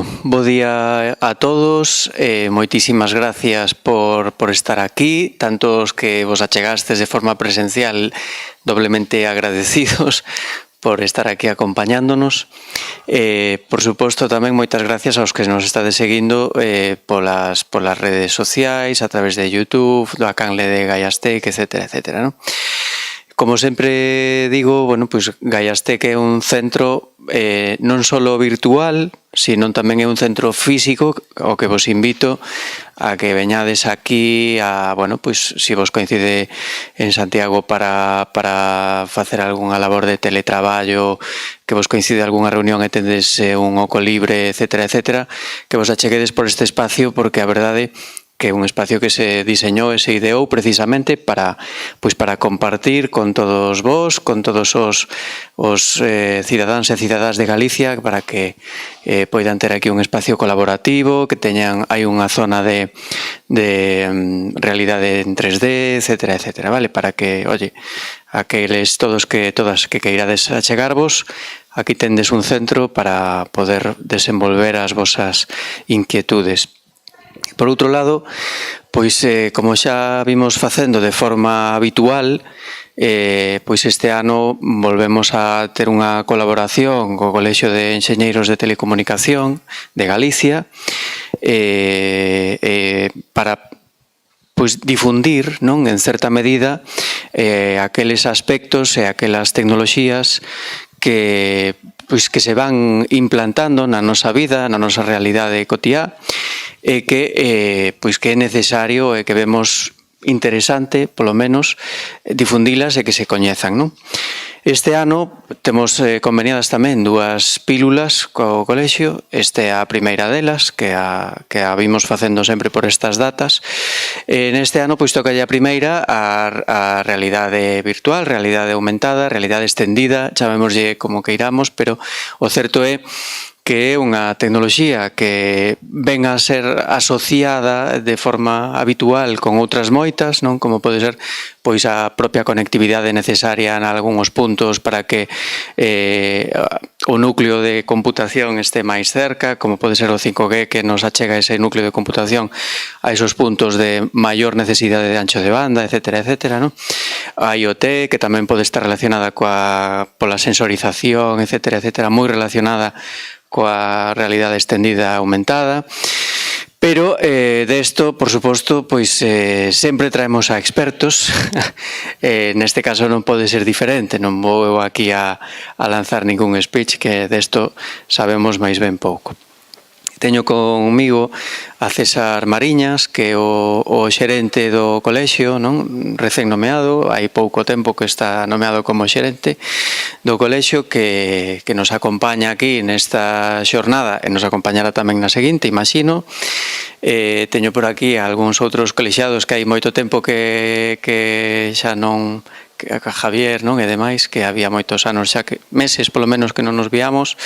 Bo día a todos, moitísimas gracias por estar aquí, tantos que vos achegastes de forma presencial, doblemente agradecidos por estar aquí acompañándonos. Por suposto, tamén moitas gracias aos que nos estades seguindo polas redes sociais, a través de YouTube, do canle de Gaiastec, etcétera, etcétera, non? Como sempre digo, bueno, pois Gaiastec é un centro non só virtual, sino tamén é un centro físico ao que vos invito a que veñades aquí a, bueno, pois se vos coincide en Santiago para facer algunha labor de teletraballo, que vos coincide algunha reunión e tendes un oco libre, etcétera, etcétera, que vos acheguedes por este espacio porque a verdade que é un espacio que se diseñou e se ideou precisamente para compartir con todos vos, con todos os cidadáns e cidadás de Galicia, para que poidan ter aquí un espacio colaborativo, que hai unha zona de realidade en 3D, etcétera, etcétera, vale? Para que, oye, aqueles todas que queirades achegarvos, aquí tendes un centro para poder desenvolver as vosas inquietudes. Por outro lado, pois como xa vimos facendo de forma habitual, pois este ano volvemos a ter unha colaboración co Colexio de Enxeñeiros de Telecomunicación de Galicia para pois difundir, non, en certa medida, aqueles aspectos e aquelas tecnoloxías que se van implantando na nosa vida, na nosa realidade cotiá, e que é necesario e que vemos interesante, polo menos, difundilas e que se coñezan, non? Este ano temos conveniadas tamén dúas pílulas co colexio. Esta é a primeira delas, que a vimos facendo sempre por estas datas. Neste ano, pois, toca a primeira a realidade virtual, realidade aumentada, realidade extendida, chamémoslle como queiramos, pero o certo é que é unha tecnoloxía que ven a ser asociada de forma habitual con outras moitas, non? Como pode ser pois a propia conectividade necesaria en algúns puntos para que o núcleo de computación este máis cerca, como pode ser o 5G que nos achega ese núcleo de computación a esos puntos de maior necesidade de ancho de banda, etcétera, etcétera, non? A IoT, que tamén pode estar relacionada pola sensorización, etcétera, etcétera, moi relacionada coa realidade extendida aumentada, pero desto, por suposto, pois sempre traemos a expertos. Neste caso non pode ser diferente, non vou aquí a lanzar ningún speech, que desto sabemos máis ben pouco. Teño conmigo a César Mariñas, que é o xerente do colexio, non? Recén nomeado, hai pouco tempo que está nomeado como xerente do colexio, que nos acompaña aquí nesta xornada e nos acompañará tamén na seguinte, imagino. Teño por aquí algúns outros colexiados que hai moito tempo que xa non, a Javier, non, e demais, que había moitos anos xa, meses polo menos que non nos víamos.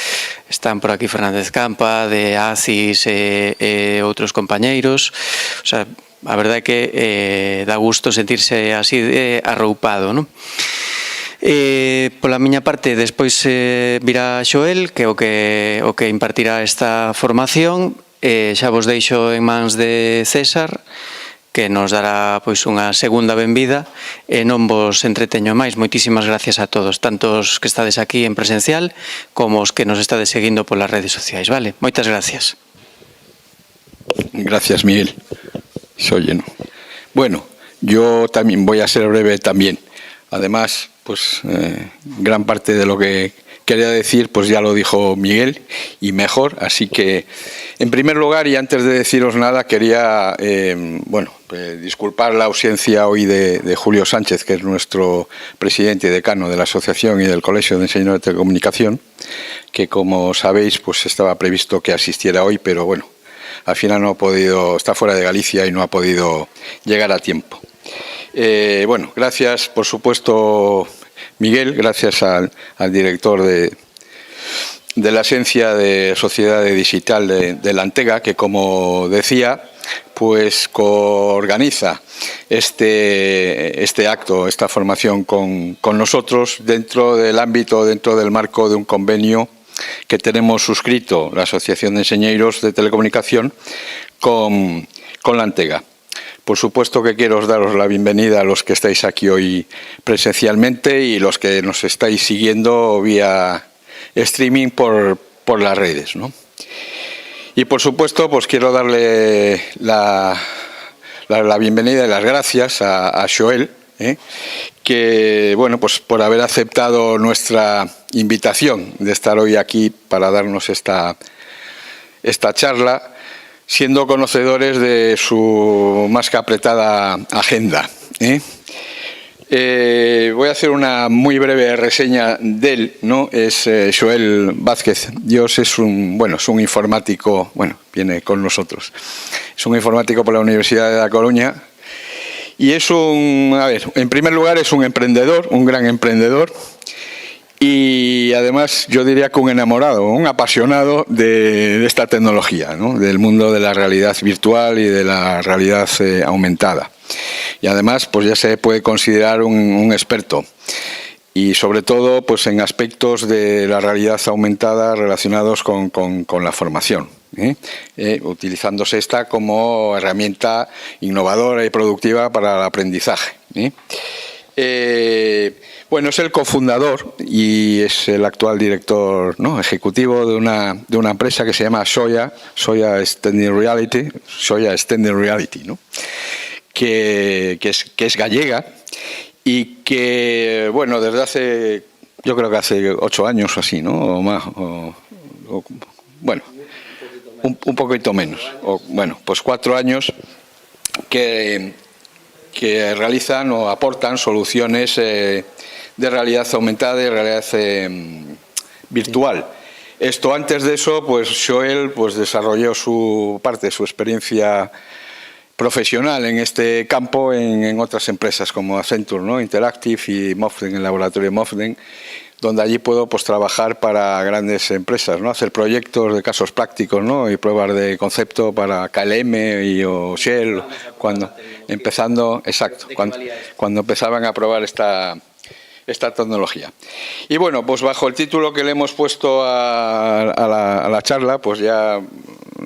Están por aquí Fernández Campa, de ACIS e outros compañeiros. O sea, a verdade é que dá gusto sentirse así arroupado, non? Pola miña parte, despois virá Xoel, que é o que impartirá esta formación. Xa vos deixo en mans de César, que nos dará pois unha segunda benvida, e non vos entreteño máis. Moitísimas gracias a todos, tanto os que estades aquí en presencial como os que nos estades seguindo polas redes sociais, vale? Moitas gracias. Gracias, Miguel. Soy lleno. Bueno, yo también voy a ser breve también. Además, pues gran parte de lo que quería decir, pues ya lo dijo Miguel y mejor, así que en primer lugar y antes de deciros nada quería disculpar la ausencia hoy de Julio Sánchez, que es nuestro presidente y decano de la Asociación y del Colegio de Enseñadores de Telecomunicación, que como sabéis pues estaba previsto que asistiera hoy, pero bueno, al final no ha podido, está fuera de Galicia y no ha podido llegar a tiempo. Bueno, gracias por supuesto Miguel, gracias al director de la Esencia de Sociedad Digital de la Antega, que como decía, pues coorganiza este acto, esta formación con nosotros dentro del ámbito, dentro del marco de un convenio que tenemos suscrito la Asociación de Enseñeiros de Telecomunicación con la Antega. Por supuesto que quiero daros la bienvenida a los que estáis aquí hoy presencialmente y los que nos estáis siguiendo vía streaming por las redes, ¿no? Y por supuesto, pues quiero darle la bienvenida y las gracias a Xoel, que, bueno, pues por haber aceptado nuestra invitación de estar hoy aquí para darnos esta charla, siendo conocedores de su más que apretada agenda. Voy a hacer una muy breve reseña de él, ¿no? Es Xoel Vázquez. Dios es un informático, bueno, viene con nosotros. Es un informático por la Universidad de La Coruña y es en primer lugar es un emprendedor, un gran emprendedor y además yo diría que un enamorado, un apasionado de esta tecnología, ¿no? Del mundo de la realidad virtual y de la realidad aumentada. Y además, pues ya se puede considerar un experto y sobre todo pues en aspectos de la realidad aumentada relacionados con la formación, utilizándose esta como herramienta innovadora y productiva para el aprendizaje. Bueno, es el cofundador y es el actual director, ¿no?, ejecutivo de una empresa que se llama Soya Extended Reality, ¿no?, que es gallega y que, bueno, desde hace, yo creo que hace 8 años o así, ¿no?, o más, bueno, un poquito menos, bueno, pues 4 años que realizan o aportan soluciones de realidad aumentada y realidad virtual. Esto, antes de eso, pues Xoel pues desarrolló su experiencia profesional en este campo en otras empresas como Accenture, ¿no?, Interactive y Mofden, el laboratorio Mofden, donde allí puedo pues trabajar para grandes empresas, ¿no?, hacer proyectos de casos prácticos, ¿no?, y pruebas de concepto para KLM o Shell, cuando empezaban a probar esta tecnología. Y bueno, pues bajo el título que le hemos puesto a la charla, pues ya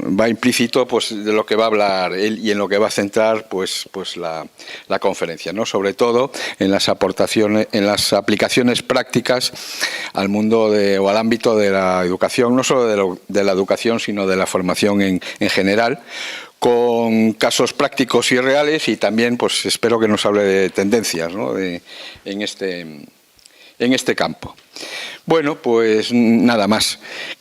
va implícito pues de lo que va a hablar él y en lo que va a centrar pues la conferencia, ¿no?, sobre todo en las aportaciones, en las aplicaciones prácticas al mundo o al ámbito de la educación, no solo de la educación, sino de la formación en general, con casos prácticos y reales, y también pues espero que nos hable de tendencias, ¿no?, en este campo. Bueno, pues nada más.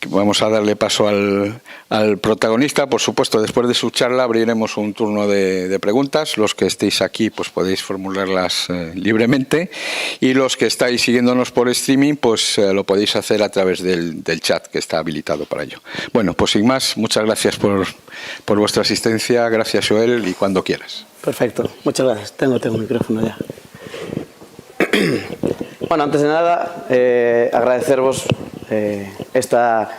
Vamos a darle paso al protagonista. Por supuesto, después de su charla abriremos un turno de preguntas. Los que estéis aquí pues podéis formularlas libremente, y los que estáis siguiéndonos por streaming pues lo podéis hacer a través del chat que está habilitado para ello. Bueno, pues sin más, muchas gracias por vuestra asistencia. Gracias, Xoel, y cuando quieras. Perfecto, muchas gracias. Tengo el micrófono ya. Bueno, antes de nada, agradecervos esta...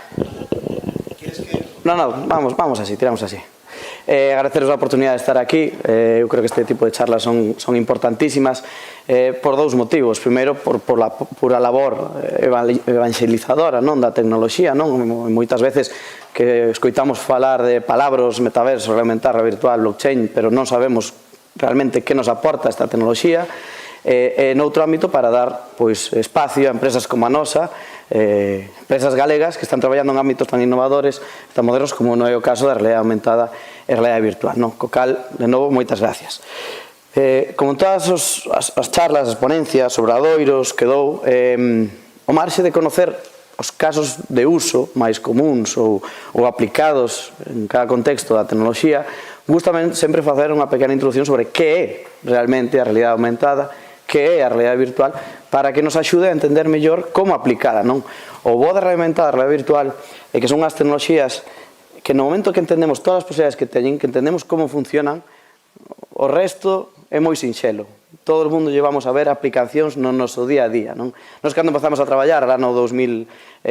No, vamos así, tiramos así. Agradeceros a oportunidade de estar aquí. Eu creo que este tipo de charlas son importantísimas por dous motivos. Primeiro, por a pura labor evangelizadora, non, da tecnoloxía, non? Moitas veces que escoitamos falar de palabras, metaverso, realmentar, virtual, blockchain, pero non sabemos realmente que nos aporta esta tecnoloxía. Noutro ámbito, para dar pois espacio a empresas como a nosa, empresas galegas que están traballando en ámbitos tan innovadores, tan modernos como non é o caso da realidade aumentada e realidade virtual, non? Co cal, de novo, moitas gracias. Como en todas as charlas, as ponencias, obradoiros que dou, o marxe de conocer os casos de uso máis comuns ou aplicados en cada contexto da tecnoloxía, gústame sempre facer unha pequena introducción sobre que é realmente a realidade aumentada, que é a realidade virtual, para que nos axude a entender mellor como aplicada, non? O bo da realidade aumentada, a realidade virtual, é que son as tecnoloxías que no momento que entendemos todas as posibilidades que teñen, que entendemos como funcionan, o resto é moi sinxelo. Todo o mundo llevamos a ver aplicacións no noso día a día, non? Nos, cando empezamos a traballar, lá no 2018,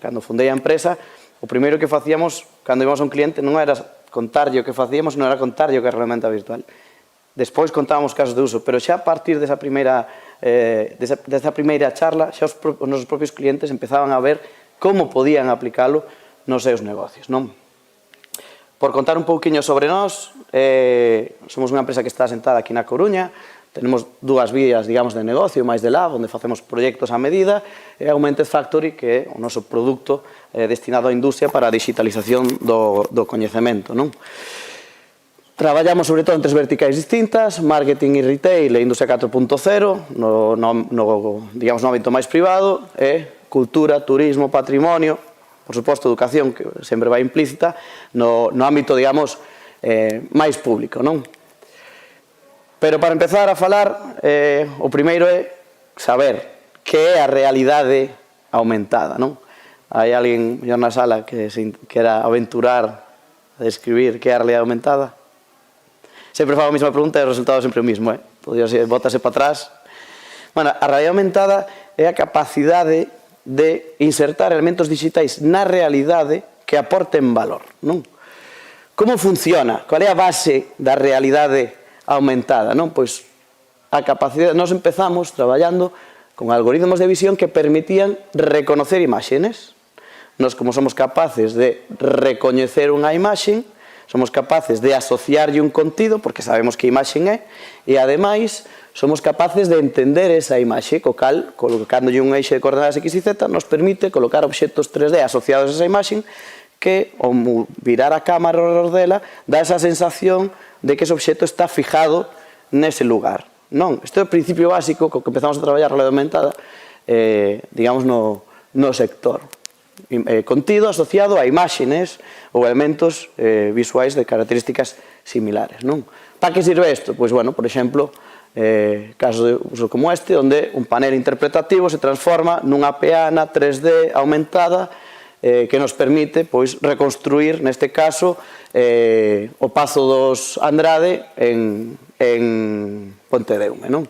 cando fundei a empresa, o primeiro que facíamos, cando íbamos a un cliente, non era contarlle o que facíamos, non era contarlle o que é a realidade virtual. despois contábamos casos de uso, pero xa a partir desa primeira charla, xa os nosos propios clientes empezaban a ver como podían aplicalo nos seus negocios, non? Por contar un pouquiño sobre nós, somos unha empresa que está sentada aquí na Coruña, tenemos dúas vías, digamos, de negocio, máis de lab, onde facemos proxectos a medida, e Augmented Factory, que é o noso produto destinado á industria para a digitalización do coñecemento, non? Traballamos sobre todo en tres verticais distintas, marketing e retail e industria 4.0, digamos, no ámbito máis privado, e cultura, turismo, patrimonio, por suposto, educación, que sempre vai implícita, no ámbito, digamos, máis público, non? Pero para empezar a falar, o primeiro é saber que é a realidade aumentada, non? Hai alguén na sala que quera aventurar a describir que é a realidade aumentada? Sempre fago a mesma pregunta e o resultado é sempre o mismo, Podría ser, bótase para atrás. Bueno, a realidade aumentada é a capacidade de insertar elementos digitais na realidade que aporten valor, non? Como funciona? Qual é a base da realidade aumentada, non? Pois a capacidade, nós empezamos traballando con algoritmos de visión que permitían reconocer imaxes. Nós, como somos capaces de recoñecer unha imaxe, somos capaces de asociarlle un contido, porque sabemos que imaxen é, e ademais somos capaces de entender esa imaxe, co cal, colocándolle un eixe de coordenadas X e Z, nos permite colocar obxectos 3D asociados a esa imaxe que, ao virar a cámara ao redor dela, dá esa sensación de que ese obxecto está fijado nese lugar. Non, isto é o principio básico co que empezamos a traballar a realidade aumentada, digamos, no sector. Contido asociado a imaxes ou elementos visuais de características similares, non? Para que sirve isto? Pois, bueno, por exemplo, casos de uso como este, onde un panel interpretativo se transforma nunha peana 3D aumentada que nos permite, pois, reconstruir, neste caso, o Pazo dos Andrade en Pontedeume, non?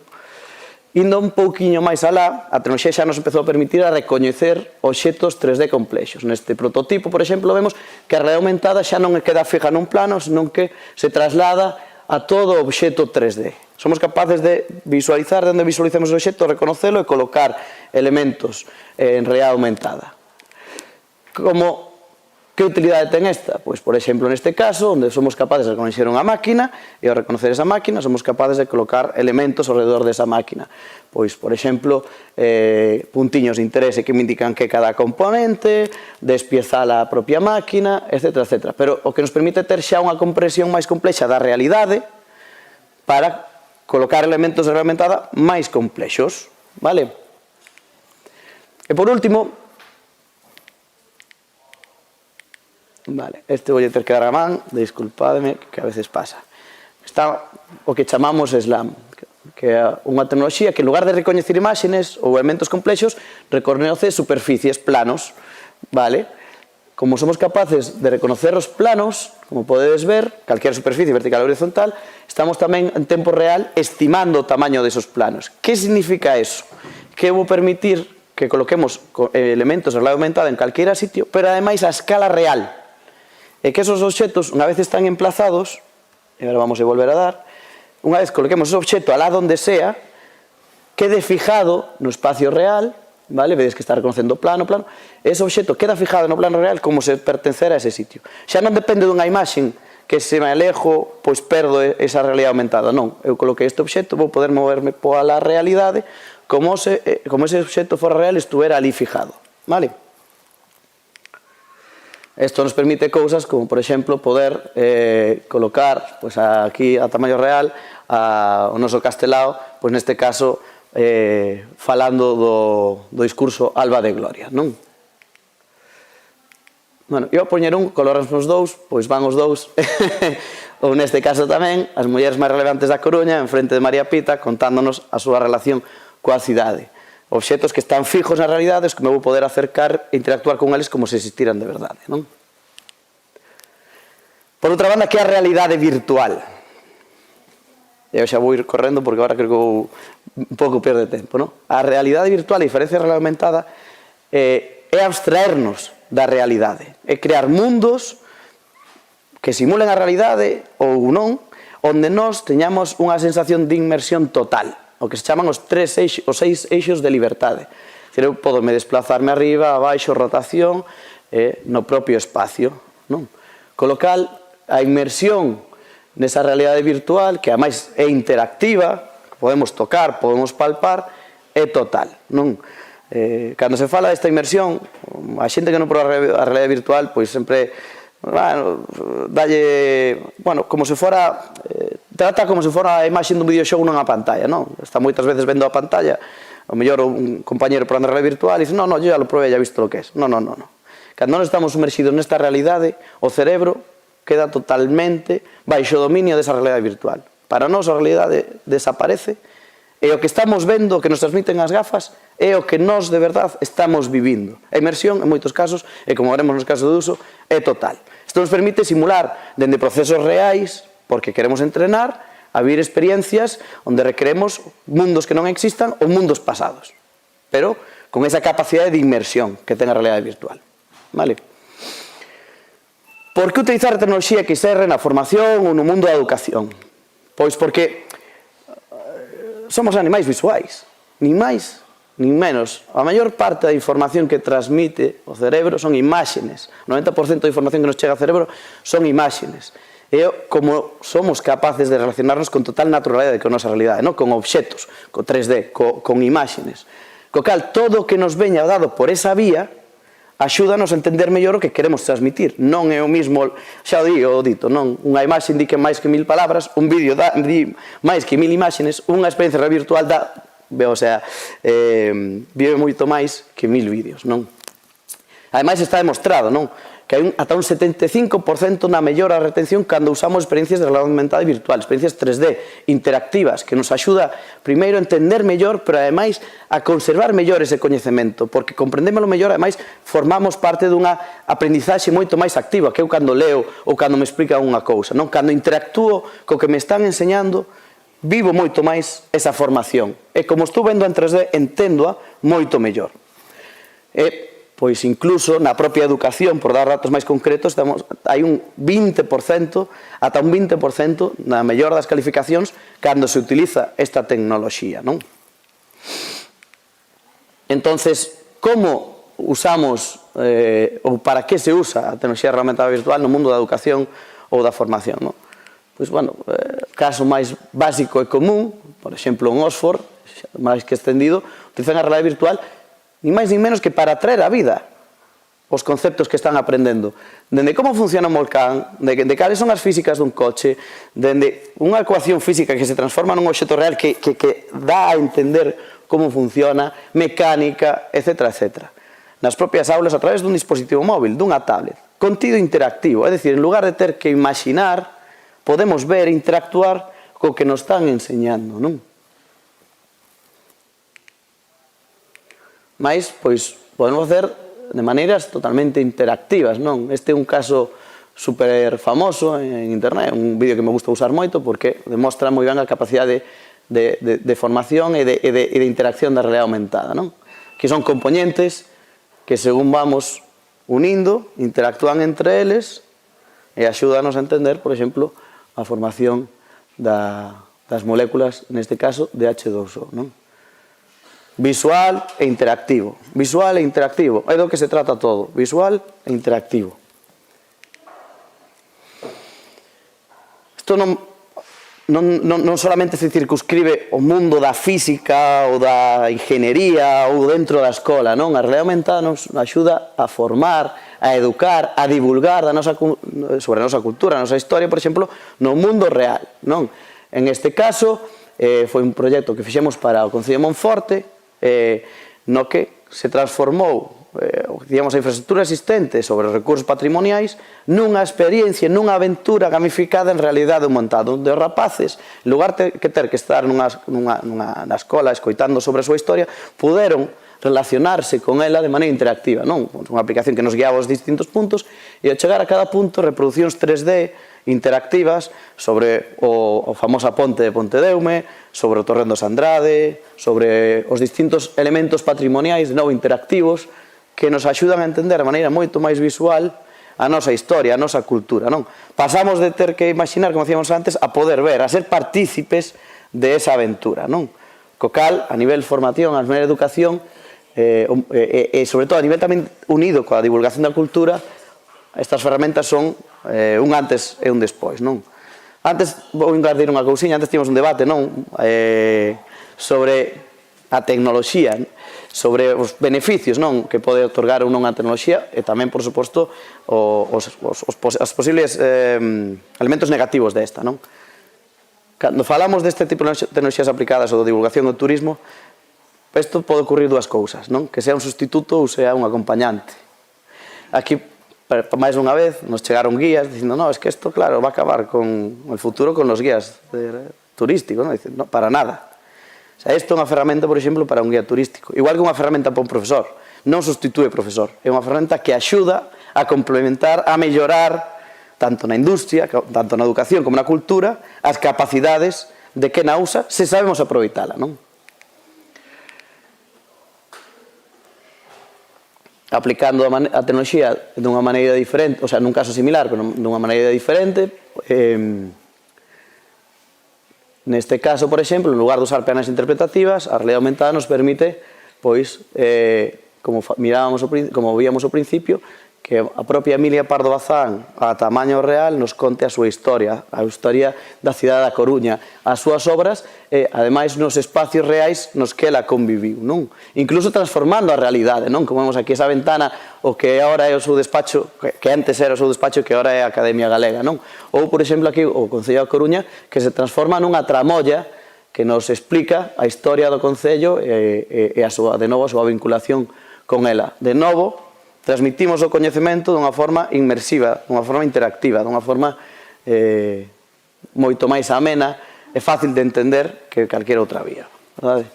Indo un pouquiño máis alá, a tecnoloxía xa nos empezou a permitir a recoñecer obxectos 3D complexos. Neste prototipo, por exemplo, vemos que a realidade aumentada xa non queda fija nun plano, senón que se traslada a todo o obxecto 3D. Somos capaces de visualizar, de onde visualicemos o obxecto, reconocelo e colocar elementos en realidade aumentada. Que utilidade ten esta? Pois, por exemplo, neste caso, onde somos capaces de reconocer unha máquina, e ao reconocer esa máquina, somos capaces de colocar elementos ao redor desa máquina. Pois, por exemplo, puntiños de interese que me indican que cada componente, despiezar a propia máquina, etc. etc. Pero o que nos permite ter xa unha comprensión máis complexa da realidade para colocar elementos de realidade aumentada máis complexos, vale? E por último, vale, este vou ter que dar a man, disculpademe, que a veces pasa. Está o que chamamos SLAM, que é unha tecnoloxía que en lugar de recoñecer imaxes ou elementos complexos, reconoce superficies, planos, vale? Como somos capaces de reconocer os planos, como podedes ver, calquera superficie vertical ou horizontal, estamos tamén en tempo real estimando o tamaño desos planos. Que significa eso? Que vou permitir que coloquemos elementos de realidade aumentada en calquera sitio, pero ademais a escala real. E que esos obxectos, unha vez están emplazados, e agora vamos a volver a dar, unha vez coloquemos ese obxecto alá donde sea, quede fijado no espacio real, vale? Vedes que está reconocendo plano, ese obxecto queda fijado no plano real como se pertencer a ese sitio. Xa non depende dunha imaxe que se me alejo, pois perdo esa realidade aumentada, non. Eu coloquei este obxecto, vou poder moverme pola realidade como ese obxecto fora real estuvera ali fijado, vale? Isto nos permite cousas como, por exemplo, poder colocar aquí a tamaño real o noso castelao, pois neste caso falando do discurso Alba de Gloria, non? Bueno, eu vou poñer un, coloramos os dous, pois van os dous, ou neste caso tamén, as mulleres máis relevantes da Coruña, en frente de María Pita, contándonos a súa relación coa cidade. Obxectos que están fijos na realidade, os que me vou poder acercar e interactuar con eles como se existiran de verdade, non? Por outra banda, que é a realidade virtual? Eu xa vou ir correndo porque agora creo que vou un pouco perder tempo, non? A realidade virtual, a diferencia da realidade aumentada, é abstraernos da realidade, é crear mundos que simulen a realidade ou non, onde nós teñamos unha sensación de inmersión total, o que se chaman os 6 eixos de liberdade. Eu podo me desplazarme arriba, abaixo, rotación, no propio espacio. Con lo cal, a inmersión nesa realidade virtual, que ademais é interactiva, que podemos tocar, podemos palpar, é total. Cando se fala desta inmersión, a xente que non proba a realidade virtual, pois sempre dalle, como se fora, trata como se fora a imaxe dun videoxogo nunha pantalla, non? Está moitas veces vendo a pantalla, o mellor un compañero probando a realidade virtual e dice, non, yo ya lo probé, ya he visto lo que es. Non. Cando non estamos sumerxidos nesta realidade, o cerebro queda totalmente baixo dominio desa realidade virtual. Para nós a realidade desaparece e o que estamos vendo, o que nos transmiten as gafas, é o que nós de verdade estamos vivindo. A inmersión, en moitos casos, e como veremos nos casos de uso, é total. Isto nos permite simular dende procesos reais, porque queremos entrenar, a vivir experiencias onde recreemos mundos que non existan ou mundos pasados, pero con esa capacidade de inmersión que ten a realidade virtual. Vale? Por que utilizar a tecnoloxía XR na formación ou no mundo da educación? Pois porque somos animais visuais, nin máis, nin menos. A maior parte da información que transmite o cerebro son imágenes. O 90% da información que nos chega ao cerebro son imágenes. E como somos capaces de relacionarnos con total naturalidade con a nosa realidade, con obxetos, con 3D, con imágenes. Co cal, todo o que nos veña dado por esa vía axúdanos a entender mellor o que queremos transmitir. Non é o mismo, xa o dito, non? Unha imaxe indica máis que 1000 palabras, un vídeo dá máis que 1000 imágenes, unha experiencia virtual dá, vive moito máis que 1000 vídeos, non? Ademais está demostrado, non? Que hai ata un 75% na mellora da retención cando usamos experiencias de realidade aumentada e virtual, experiencias 3D, interactivas, que nos axuda primeiro a entender mellor, pero ademais a conservar mellor ese coñecemento, porque comprendémolo mellor, ademais formamos parte dunha aprendizaxe moito máis activa, que eu cando leo ou cando me explican unha cousa, non? Cando interactúo co que me están enseñando, vivo moito máis esa formación, e como estou vendo en 3D, enténdoa moito mellor. Pois incluso na propia educación, por dar datos máis concretos, hai un 20%, ata un 20% na mellora das calificacións cando se utiliza esta tecnoloxía, non? Entonces, como usamos, ou para que se usa a tecnoloxía aumentada virtual no mundo da educación ou da formación, non? Pois, caso máis básico e común, por exemplo, en Oxford, máis que extendido, utilizan a realidade virtual ni máis ni menos que para traer a vida os conceptos que están aprendendo. Dende como funciona un volcán, de cales son as físicas dun coche, dende unha ecuación física que se transforma nun obxecto real que dá a entender como funciona, mecánica, etc. Nas propias aulas a través dun dispositivo móvil, dunha tablet. Contido interactivo, é dicir, en lugar de ter que imaginar, podemos ver e interactuar co que nos están enseñando, non? Mais, pois, podemos facer de maneiras totalmente interactivas, non? Este é un caso super famoso en internet, un vídeo que me gusta usar moito porque demostra moi ben a capacidade de formación e de interacción da realidade aumentada, non? Que son componentes que según vamos unindo, interactúan entre eles e axúdanos a entender, por exemplo, a formación das moléculas, neste caso, de H2O, non? Visual e interactivo. Visual e interactivo. É do que se trata todo. Visual e interactivo. Isto non solamente se circunscribe o mundo da física ou da ingeniería ou dentro da escola, non? A realidade aumentada nos axuda a formar, a educar, a divulgar sobre a nosa cultura, a nosa historia, por exemplo, no mundo real, non? En este caso, foi un proxecto que fixemos para o Concello de Monforte, no que se transformou digamos, a infraestructura existente sobre os recursos patrimoniais nunha experiencia, nunha aventura gamificada en realidade aumentada, onde os rapaces, en lugar de ter que estar na escola escoitando sobre a súa historia, puderon relacionarse con ela de maneira interactiva, non? Unha aplicación que nos guiaba aos distintos puntos e ao chegar a cada punto reproduccións 3D interactivas sobre a famosa ponte de Pontedeume, sobre o Torrendo de Andrade, sobre os distintos elementos patrimoniais de novo interactivos que nos axudan a entender de maneira moito máis visual a nosa historia, a nosa cultura, non? Pasamos de ter que imaginar, como decíamos antes, a poder ver, a ser partícipes de esa aventura, non? Co cal, a nivel formación, a nivel educación, e sobre todo a nivel tamén unido coa divulgación da cultura, estas ferramentas son un antes e un despois, non? Antes, vou engadir unha cousiña, antes tivemos un debate, non? Sobre a tecnoloxía, sobre os beneficios, non? Que pode otorgar ou non a tecnoloxía e tamén, por suposto, os posibles elementos negativos desta, non? Cando falamos deste tipo de tecnoloxías aplicadas ou de divulgación do turismo, isto pode ocurrir dúas cousas, non? Que sea un sustituto ou sea un acompañante. Aquí, máis unha vez, nos chegaron guías dicindo, no, es que isto, claro, va a acabar con el futuro con los guías turísticos, non? Dicen, no, para nada. O sea, isto é unha ferramenta, por exemplo, para un guía turístico. Igual que unha ferramenta para un profesor. Non substitúe profesor. É unha ferramenta que axuda a complementar, a mellorar, tanto na industria, tanto na educación como na cultura, as capacidades de quen a usa, se sabemos aproveitala, non? Aplicando a tecnoloxía dunha maneira diferente, o sea, nun caso similar, pero dunha maneira diferente, neste caso, por exemplo, en lugar de usar peanas interpretativas, a realidade aumentada nos permite, pois, como víamos ao principio, que a propia Emilia Pardo Bazán, a tamaño real, nos conte a súa historia, a historia da cidade da Coruña, as súas obras, e, ademais, nos espacios reais nos que ela conviviu, non? Incluso transformando a realidade, non? Como vemos aquí esa ventana, o que agora é o seu despacho, que antes era o seu despacho, que agora é a Academia Galega, non? Ou, por exemplo, aquí o Concello da Coruña, que se transforma nunha tramolla que nos explica a historia do Concello e, de novo, a súa vinculación con ela. De novo, transmitimos o coñecemento dunha forma inmersiva, dunha forma interactiva, dunha forma moito máis amena e fácil de entender que calquera outra vía, verdade?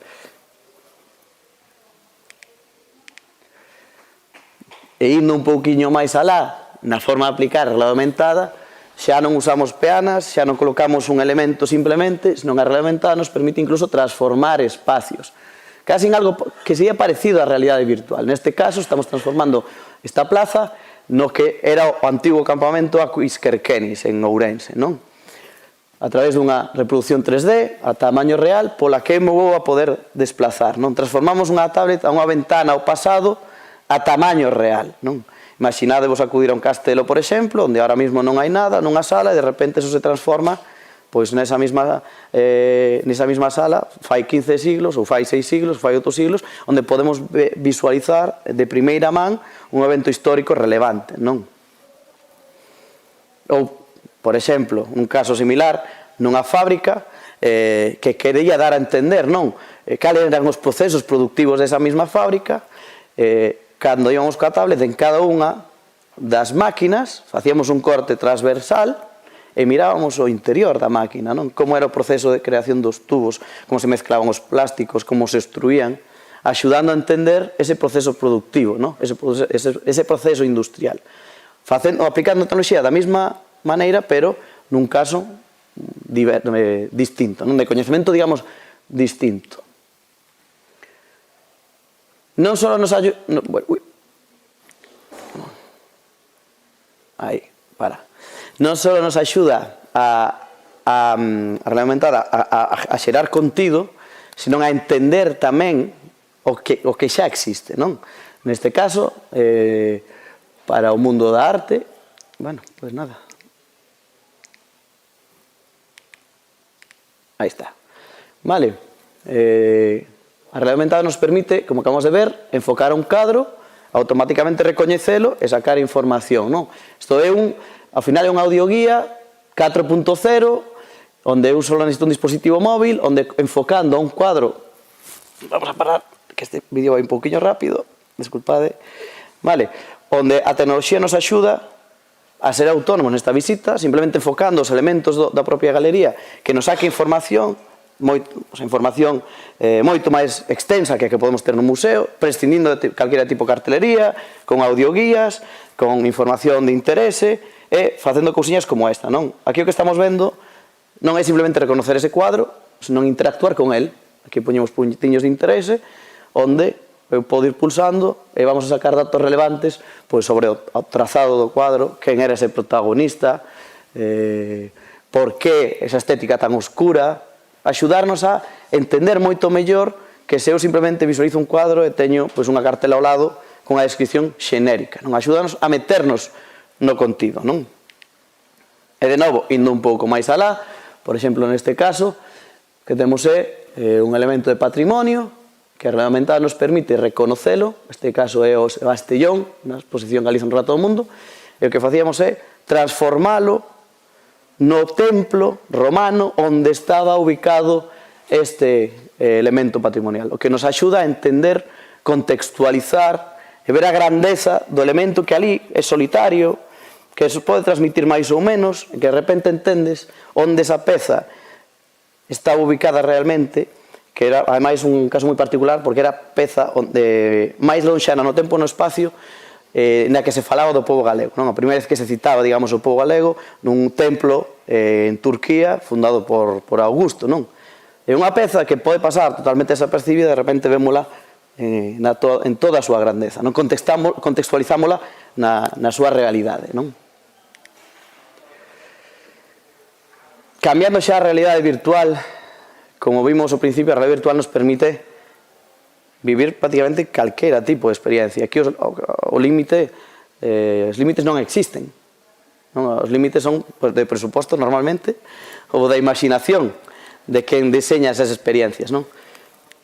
E indo un pouquiño máis alá, na forma de aplicar a realidade aumentada, xa non usamos peanas, xa non colocamos un elemento simplemente, senón a realidade aumentada nos permite incluso transformar espacios. Casi en algo que sería parecido á realidade virtual. Neste caso, estamos transformando esta plaza no que era o antigo campamento Aquisquerquenis, en Ourense, non? A través dunha reproducción 3D, a tamaño real, pola que me vou a poder desplazar, non? Transformamos unha tablet a unha ventana ao pasado a tamaño real, non? Imaginadevos acudir a un castelo, por exemplo, onde ahora mismo non hai nada, nunha sala, e de repente eso se transforma pois nesa mesma sala fai 15 siglos, ou fai 6 siglos, ou fai 8 siglos, onde podemos visualizar de primeira man un evento histórico relevante, non? Ou, por exemplo, un caso similar, nunha fábrica que quería dar a entender, non? Cales eran os procesos productivos desa mesma fábrica, cando íbamos coa tablet en cada unha das máquinas, facíamos un corte transversal, e mirábamos o interior da máquina, non? Como era o proceso de creación dos tubos, como se mezclaban os plásticos, como se extruían, axudando a entender ese proceso productivo, non? Ese proceso industrial. Aplicando a tecnoloxía da mesma maneira, pero nun caso distinto, non? De coñecemento, digamos, distinto. Non só nos ayuda... Aí, para... Non só nos axuda a xerar contido, senón a entender tamén o que xa existe, non? Neste caso, para o mundo da arte, bueno, pois nada. Aí está. Vale. A realidade aumentada nos permite, como acabamos de ver, enfocar un cadro, automáticamente recoñecelo e sacar información, non? Isto é ao final é un audioguía 4.0, onde eu só necesito un dispositivo móvil, onde enfocando a un cuadro, vamos a parar, que este vídeo vai un pouquinho rápido, desculpade, vale, onde a tecnoloxía nos axuda a ser autónomos nesta visita, simplemente enfocando os elementos da propia galería, que nos saque información moito máis extensa que a que podemos ter no museo, prescindindo de calquera tipo de cartelería, con audioguías, con información de interese, e facendo cousiñas como esta, non? Aquí o que estamos vendo non é simplemente reconocer ese cuadro, senón interactuar con el. Aquí poñemos puntiños de interese, onde eu podo ir pulsando e vamos a sacar datos relevantes pois, sobre o trazado do quadro, quen era ese protagonista, por que esa estética tan oscura, axudarnos a entender moito mellor que se eu simplemente visualizo un cuadro e teño pois, unha cartela ao lado con a descripción xenérica, non? Axúdanos a meternos no contido, non? E de novo, indo un pouco máis alá, por exemplo, neste caso, que temos un elemento de patrimonio que a realidade nos permite reconocelo, neste caso é o Sebastión, na exposición Galiza un rato do mundo, e o que facíamos é transformalo no templo romano onde estaba ubicado este elemento patrimonial, o que nos axuda a entender, contextualizar e ver a grandeza do elemento que ali é solitario, que se pode transmitir máis ou menos, que de repente entendes onde esa peza está ubicada realmente, que era, ademais, un caso moi particular, porque era peza onde máis lonxana no tempo e no espacio na que se falaba do povo galego. Non? A primeira vez que se citaba, digamos, o povo galego nun templo en Turquía, fundado por Augusto. Non? É unha peza que pode pasar totalmente desapercibida, de repente vémola en toda a súa grandeza. Non? Contextualizámola na súa realidade. Non? Cambiando xa a realidade virtual, como vimos ao principio, a realidade virtual nos permite vivir prácticamente calquera tipo de experiencia. Aquí o límite, os límites non existen. Non? Os límites son pues, de presuposto normalmente ou da imaginación de quen deseña esas experiencias. Non?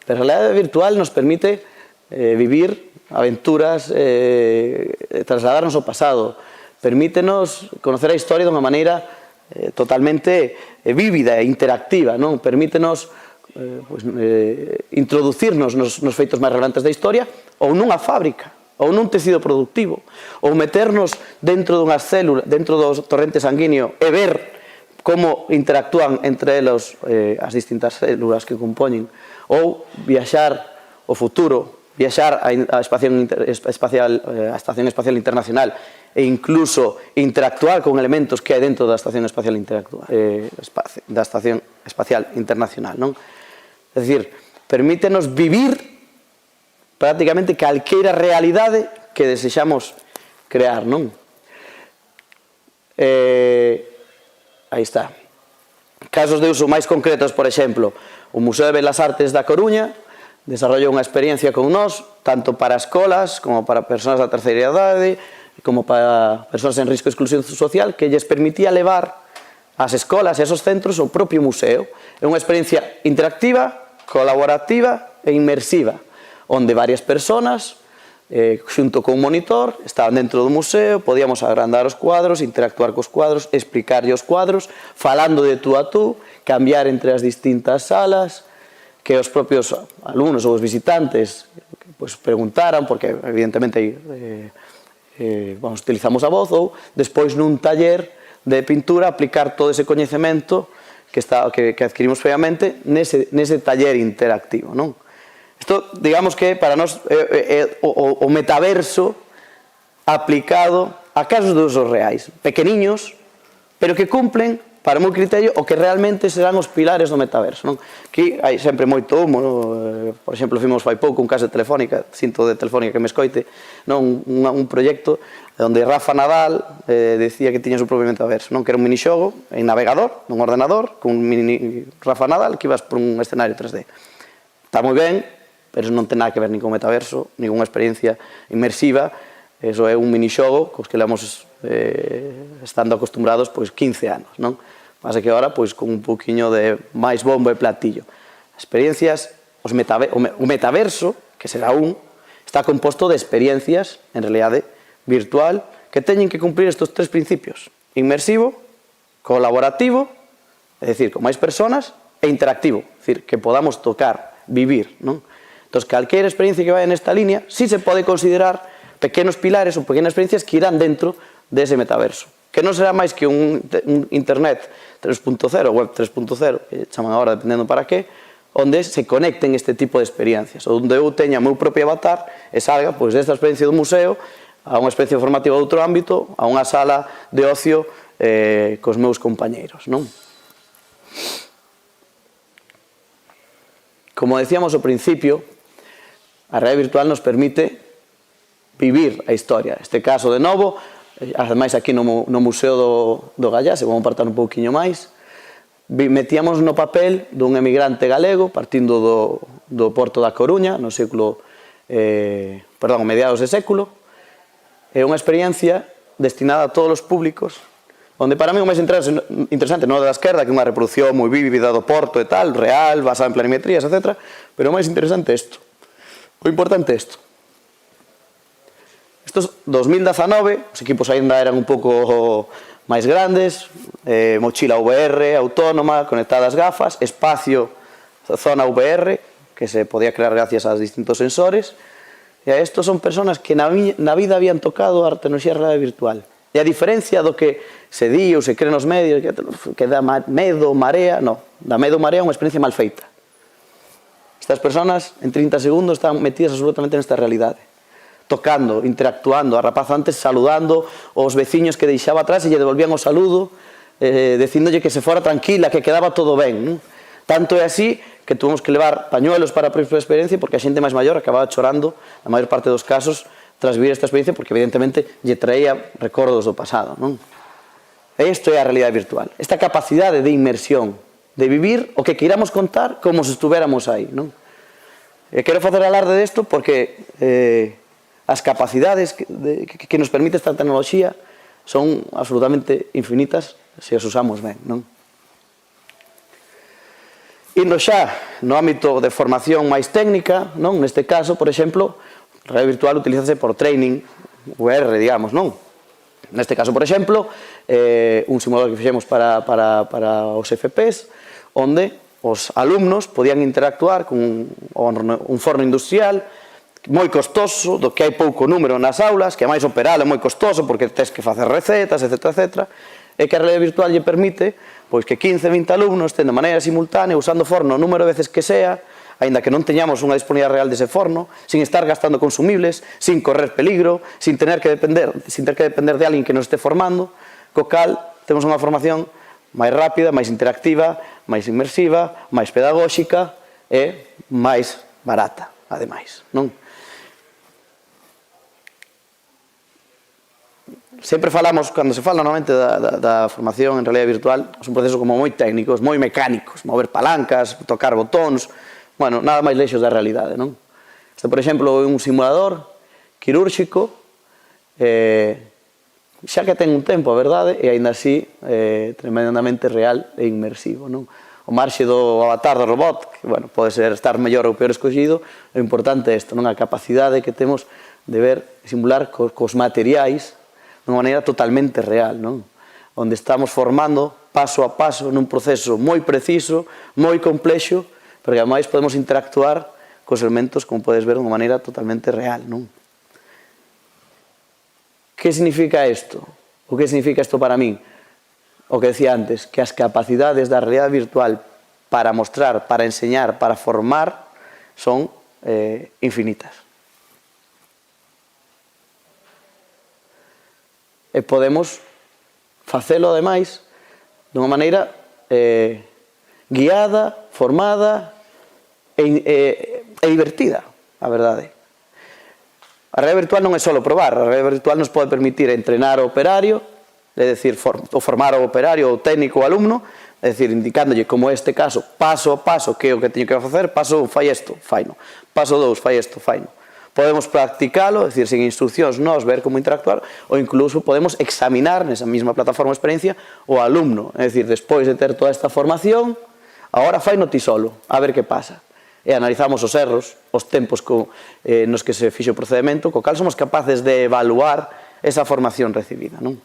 Pero a realidade virtual nos permite vivir aventuras, trasladarnos ao pasado, permítenos conocer a historia dunha maneira totalmente vívida e interactiva, non? Permítenos introducirnos nos feitos máis relevantes da historia ou nunha fábrica, ou nun tecido productivo, ou meternos dentro dunhas células, dentro do torrente sanguíneo e ver como interactúan entre elos as distintas células que compoñen, ou viaxar ao futuro, viaxar á Estación Espacial Internacional e incluso interactuar con elementos que hai dentro da Estación Espacial Internacional. Non? É dicir, permítenos vivir prácticamente calqueira realidade que desexamos crear. Non? Aí está. Casos de uso máis concretos, por exemplo, o Museo de Belas Artes da Coruña desarrollou unha experiencia con nós, tanto para escolas como para persoas da terceira idade, como para persoas en risco de exclusión social, que lles permitía levar ás escolas e esos centros o propio museo. É unha experiencia interactiva, colaborativa e inmersiva, onde varias persoas, xunto con un monitor, estaban dentro do museo, podíamos agrandar os cuadros, interactuar cos cuadros, explicarlle os cuadros, falando de tú a tú, cambiar entre as distintas salas, que os propios alumnos ou os visitantes pues, preguntaran, porque evidentemente utilizamos a voz, ou despois nun taller de pintura aplicar todo ese coñecemento que adquirimos previamente nese taller interactivo. Non? Isto, digamos que para nós o metaverso aplicado a casos de usos reais, pequeniños, pero que cumplen para o meu criterio, o que realmente serán os pilares do metaverso. Non? Aquí hai sempre moito humo, por exemplo, fimos fai pouco un caso de Telefónica, cinto de Telefónica que me escoite, non? Un proxecto onde Rafa Nadal decía que tiña o seu propio metaverso, non? Que era un minixogo en navegador, nun ordenador, con un mini Rafa Nadal que ibas por un escenario 3D. Está moi ben, pero non ten nada que ver nin con metaverso, ninguna experiencia inmersiva, eso é un minixogo cos que lemos estando acostumbrados pois 15 anos, non? Pasa que agora, pois, con un poquinho de máis bombo e platillo. As experiencias, o metaverso, que será está composto de experiencias, en realidade, virtual, que teñen que cumplir estes tres principios. Inmersivo, colaborativo, é dicir, con máis personas, e interactivo, é dicir, que podamos tocar, vivir, non? Entón, calquera experiencia que vaya nesta línea, sí se pode considerar pequenos pilares ou pequenas experiencias que irán dentro dese metaverso, que non será máis que un internet 3.0, web 3.0, que chaman agora dependendo para qué, onde se conecten este tipo de experiencias, onde eu teña o meu propio avatar e salga pois, desta experiencia do museo a unha experiencia formativa de outro ámbito, a unha sala de ocio cos meus compañeiros. Non? Como decíamos ao principio, A realidade virtual nos permite vivir a historia. Este caso, de novo, ademais aquí no Museo do Gallá, se vamos apartar un pouquiño máis, metíamos no papel dun emigrante galego partindo do Porto da Coruña no mediados de século. É unha experiencia destinada a todos os públicos, onde para mí o máis interesante non é da esquerda, que é unha reproducción moi vívida do Porto e tal, real, basada en planimetrías, etc. Pero o máis interesante é isto. O importante é isto. Estos 2019, os equipos ainda eran un pouco máis grandes, mochila VR autónoma, conectadas gafas, espacio, zona VR, que se podía crear gracias aos distintos sensores. E a estos son personas que na vida habían tocado a tecnoloxía de realidade virtual. E a diferencia do que se di ou se cree nos medios, que dá medo, marea, non. Da medo, marea é unha experiencia mal feita. Estas personas, en 30 segundos, están metidas absolutamente nesta realidade. Tocando, interactuando, a rapaz antes saludando os veciños que deixaba atrás e lle devolvían o saludo, dicíndolle que se fora tranquila, que quedaba todo ben. Tanto é así que tuvimos que levar pañuelos para a próxima experiencia porque a xente máis maior acababa chorando, na maior parte dos casos, tras vivir esta experiencia porque evidentemente lle traía recordos do pasado, non? E isto é a realidade virtual, esta capacidade de inmersión, de vivir o que queiramos contar como se estuveramos aí, non? E quero facer alarde desto porque as capacidades que nos permite esta tecnoloxía son absolutamente infinitas se as usamos ben, non? Indo xa no ámbito de formación máis técnica, non? Neste caso, por exemplo, a realidade virtual utilízase por training, VR, digamos, non? Neste caso, por exemplo, un simulador que fixemos para os FPs, onde os alumnos podían interactuar con un forno industrial moi costoso, do que hai pouco número nas aulas, que máis operal é moi costoso porque tens que facer recetas, etc. E que a realidade virtual lle permite pois que 15, 20 alumnos estén de maneira simultánea usando o forno o número de veces que sea, aínda que non teñamos unha disponibilidade real dese forno, sin estar gastando consumibles, sin correr peligro, sin ter que depender de alguén que nos este formando, co cal temos unha formación máis rápida, máis interactiva, máis inmersiva, máis pedagóxica e máis barata, ademais, non? Sempre falamos, cando se fala normalmente da formación en realidade virtual, son procesos como moi técnicos, moi mecánicos, mover palancas, tocar botóns, bueno, nada máis leixos da realidade, non? Este, por exemplo, é un simulador quirúrxico, xa que ten un tempo, a verdade, e aínda así tremendamente real e inmersivo, non? O marxe do avatar do robot, que, bueno, pode ser estar mellor ou peor escollido, o importante é isto, non? A capacidade que temos de ver, simular cos materiais de unha maneira totalmente real, non? Onde estamos formando paso a paso nun proceso moi preciso, moi complexo, pero que ademais podemos interactuar cos elementos, como podes ver, de unha maneira totalmente real, non? Que significa isto? O que significa isto para min? O que decía antes, que as capacidades da realidade virtual para mostrar, para enseñar, para formar, son infinitas. E podemos facelo, ademais, dunha maneira guiada, formada e divertida, a verdade. A realidade virtual non é só probar, a realidade virtual nos pode permitir entrenar o operario, é dicir, formar o operario, o técnico, o alumno, é dicir, indicándolle, como este caso, paso a paso, que é o que teño que facer, paso 1, fai isto, faino, paso 2, fai isto, faino. Podemos practicalo, é dicir, sin instruccións, nós ver como interactuar, ou incluso podemos examinar nesa mesma plataforma de experiencia o alumno, é dicir, despois de ter toda esta formación, agora faino ti solo, a ver que pasa. E analizamos os erros, os tempos nos que se fixe o procedimento, co cal somos capaces de evaluar esa formación recibida, non?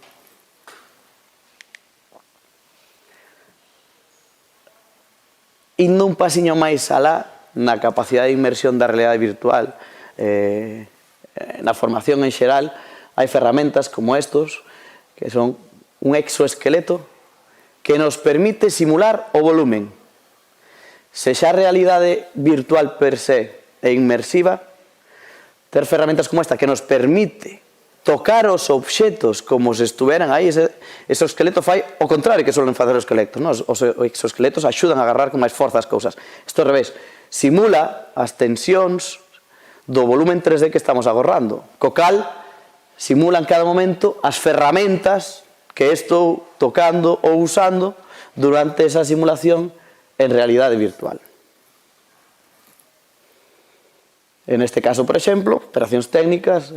Indo un pasiño máis alá na capacidade de inmersión da realidade virtual, na formación en xeral, hai ferramentas como estos, que son un exoesqueleto que nos permite simular o volumen. Se xa a realidade virtual per se é inmersiva, ter ferramentas como esta que nos permite tocar os obxetos como se estuveran aí, ese esqueleto fai o contrario que suelen facer os esqueletos, non? Os exoesqueletos axudan a agarrar con máis forza as cousas. Isto ao revés, simula as tensións do volumen 3D que estamos agorrando. Co cal, simula en cada momento as ferramentas que estou tocando ou usando durante esa simulación en realidade virtual. En este caso, por exemplo, operacións técnicas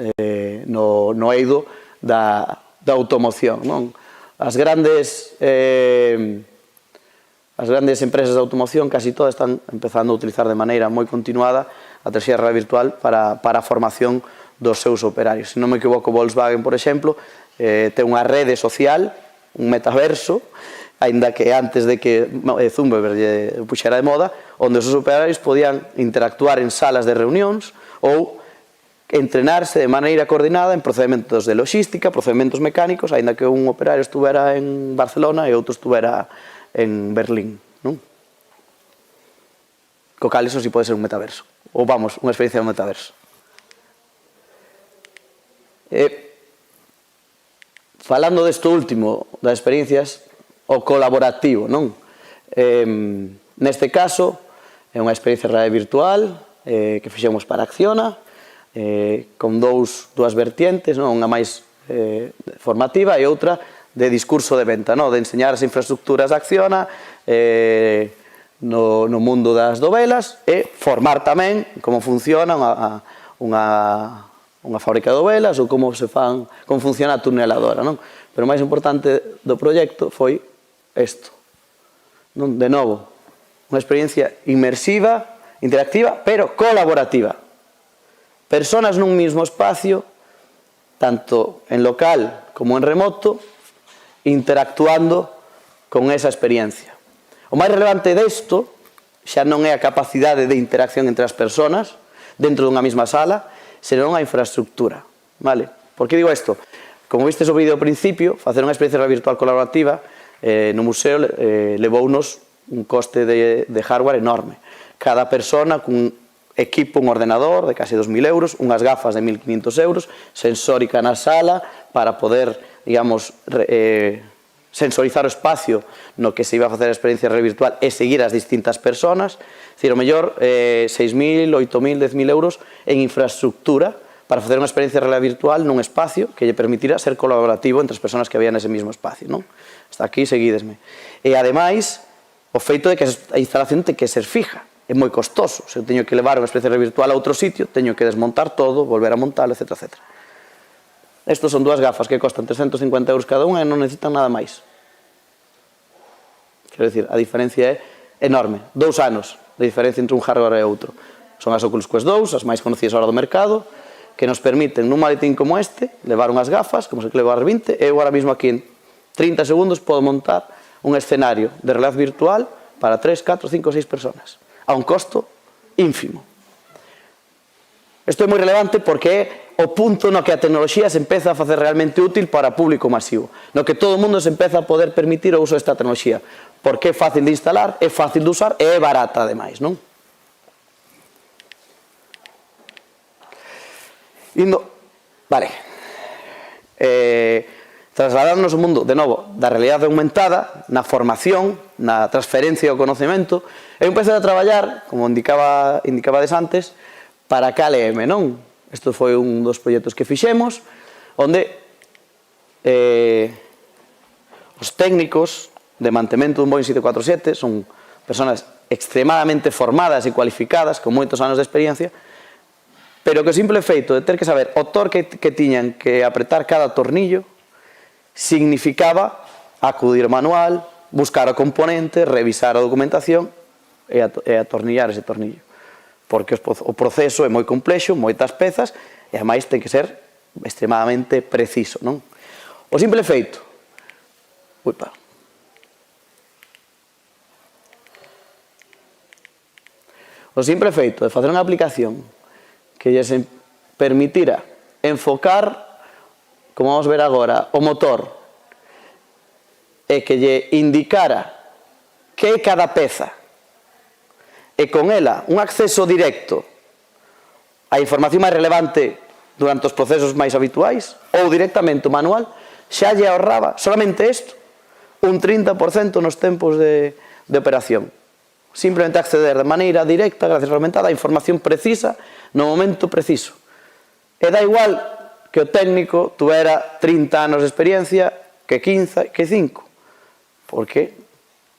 no eido da automoción. As grandes empresas de automoción, casi todas, están empezando a utilizar de maneira moi continuada a tecnoloxía real virtual para a formación dos seus operarios. Se non me equivoco, Volkswagen, por exemplo, ten unha rede social, un metaverso, aínda que antes de que Zuckerberg lle puxera de moda, onde os seus operarios podían interactuar en salas de reunións ou entrenarse de maneira coordinada en procedementos de logística, procedementos mecánicos, aínda que un operario estuvera en Barcelona e outro estuvera en Berlín. Co cal, eso sí pode ser un metaverso. Ou, vamos, unha experiencia de un metaverso. Falando desto último, das experiencias, o colaborativo, non? Neste caso, é unha experiencia real virtual que fixemos para Acciona, con dúas vertientes, unha máis formativa e outra de discurso de venta, de enseñar as infraestructuras de Acciona no mundo das dovelas e formar tamén como funciona unha fábrica de dovelas ou como funciona a tuneladora. Pero o máis importante do proxecto foi isto. De novo, unha experiencia inmersiva, interactiva, pero colaborativa. Personas nun mismo espacio, tanto en local como en remoto, interactuando con esa experiencia. O máis relevante desto xa non é a capacidade de interacción entre as persoas dentro dunha mesma sala, senón a infraestructura. Por que digo isto? Como vistes o vídeo ao principio, facer unha experiencia virtual colaborativa no museo levounos un coste de hardware enorme. Cada persona cun equipo, un ordenador de casi 2.000 euros, unhas gafas de 1.500 euros, sensórica na sala para poder, digamos, sensorizar o espacio no que se iba a facer a experiencia virtual e seguir as distintas personas. Dicir, o mellor, 6.000, 8.000, 10.000 euros en infraestructura para facer unha experiencia real virtual nun espacio que lle permitira ser colaborativo entre as persoas que había nese mismo espacio. Hasta aquí, seguídesme. E, ademais, o feito de que a instalación ten que ser fija. É moi costoso. Se eu teño que levar unha experiencia virtual a outro sitio, teño que desmontar todo, volver a montar, etc. Estos son dúas gafas que costan 350 euros cada unha e non necesitan nada máis. Quero dicir, a diferencia é enorme. 2 anos de diferencia entre un hardware e outro. Son as Oculus Quest 2, as máis conocidas ahora do mercado, que nos permiten nun maletín como este levar unhas gafas, como se que levar 20, e eu ahora mesmo aquí en 30 segundos podo montar un escenario de realidade virtual para 3, 4, 5, 6 personas a un costo ínfimo. Isto é moi relevante porque é o punto no que a tecnoloxía se empeza a facer realmente útil para o público masivo, no que todo o mundo se empeza a poder permitir o uso desta tecnoloxía, porque é fácil de instalar, é fácil de usar e é barata, ademais, non? Trasladándonos ao mundo, de novo, da realidade aumentada, na formación, na transferencia do conocemento, eu empecé a traballar, como indicabades antes, para a KLM, non? Isto foi un dos proxectos que fixemos, onde os técnicos de mantemento dun Boeing 747 son persoas extremadamente formadas e cualificadas, con moitos anos de experiencia, pero que o simple feito de ter que saber o torque que tiñan que apretar cada tornillo significaba acudir ao manual, buscar o componente, revisar a documentación e atornillar ese tornillo. Porque o proceso é moi complexo, moitas pezas, e ademais ten que ser extremadamente preciso, non? O simple feito de facer unha aplicación que lles permitira enfocar, como vamos ver agora, o motor e que lle indicara que é cada peza e con ela un acceso directo á información máis relevante durante os procesos máis habituais ou directamente o manual, xa lle ahorraba solamente isto un 30% nos tempos de operación. O simplemente acceder de maneira directa, gracias a ferramentada, a información precisa no momento preciso. E da igual que o técnico tuvera 30 anos de experiencia que 15, que 5, porque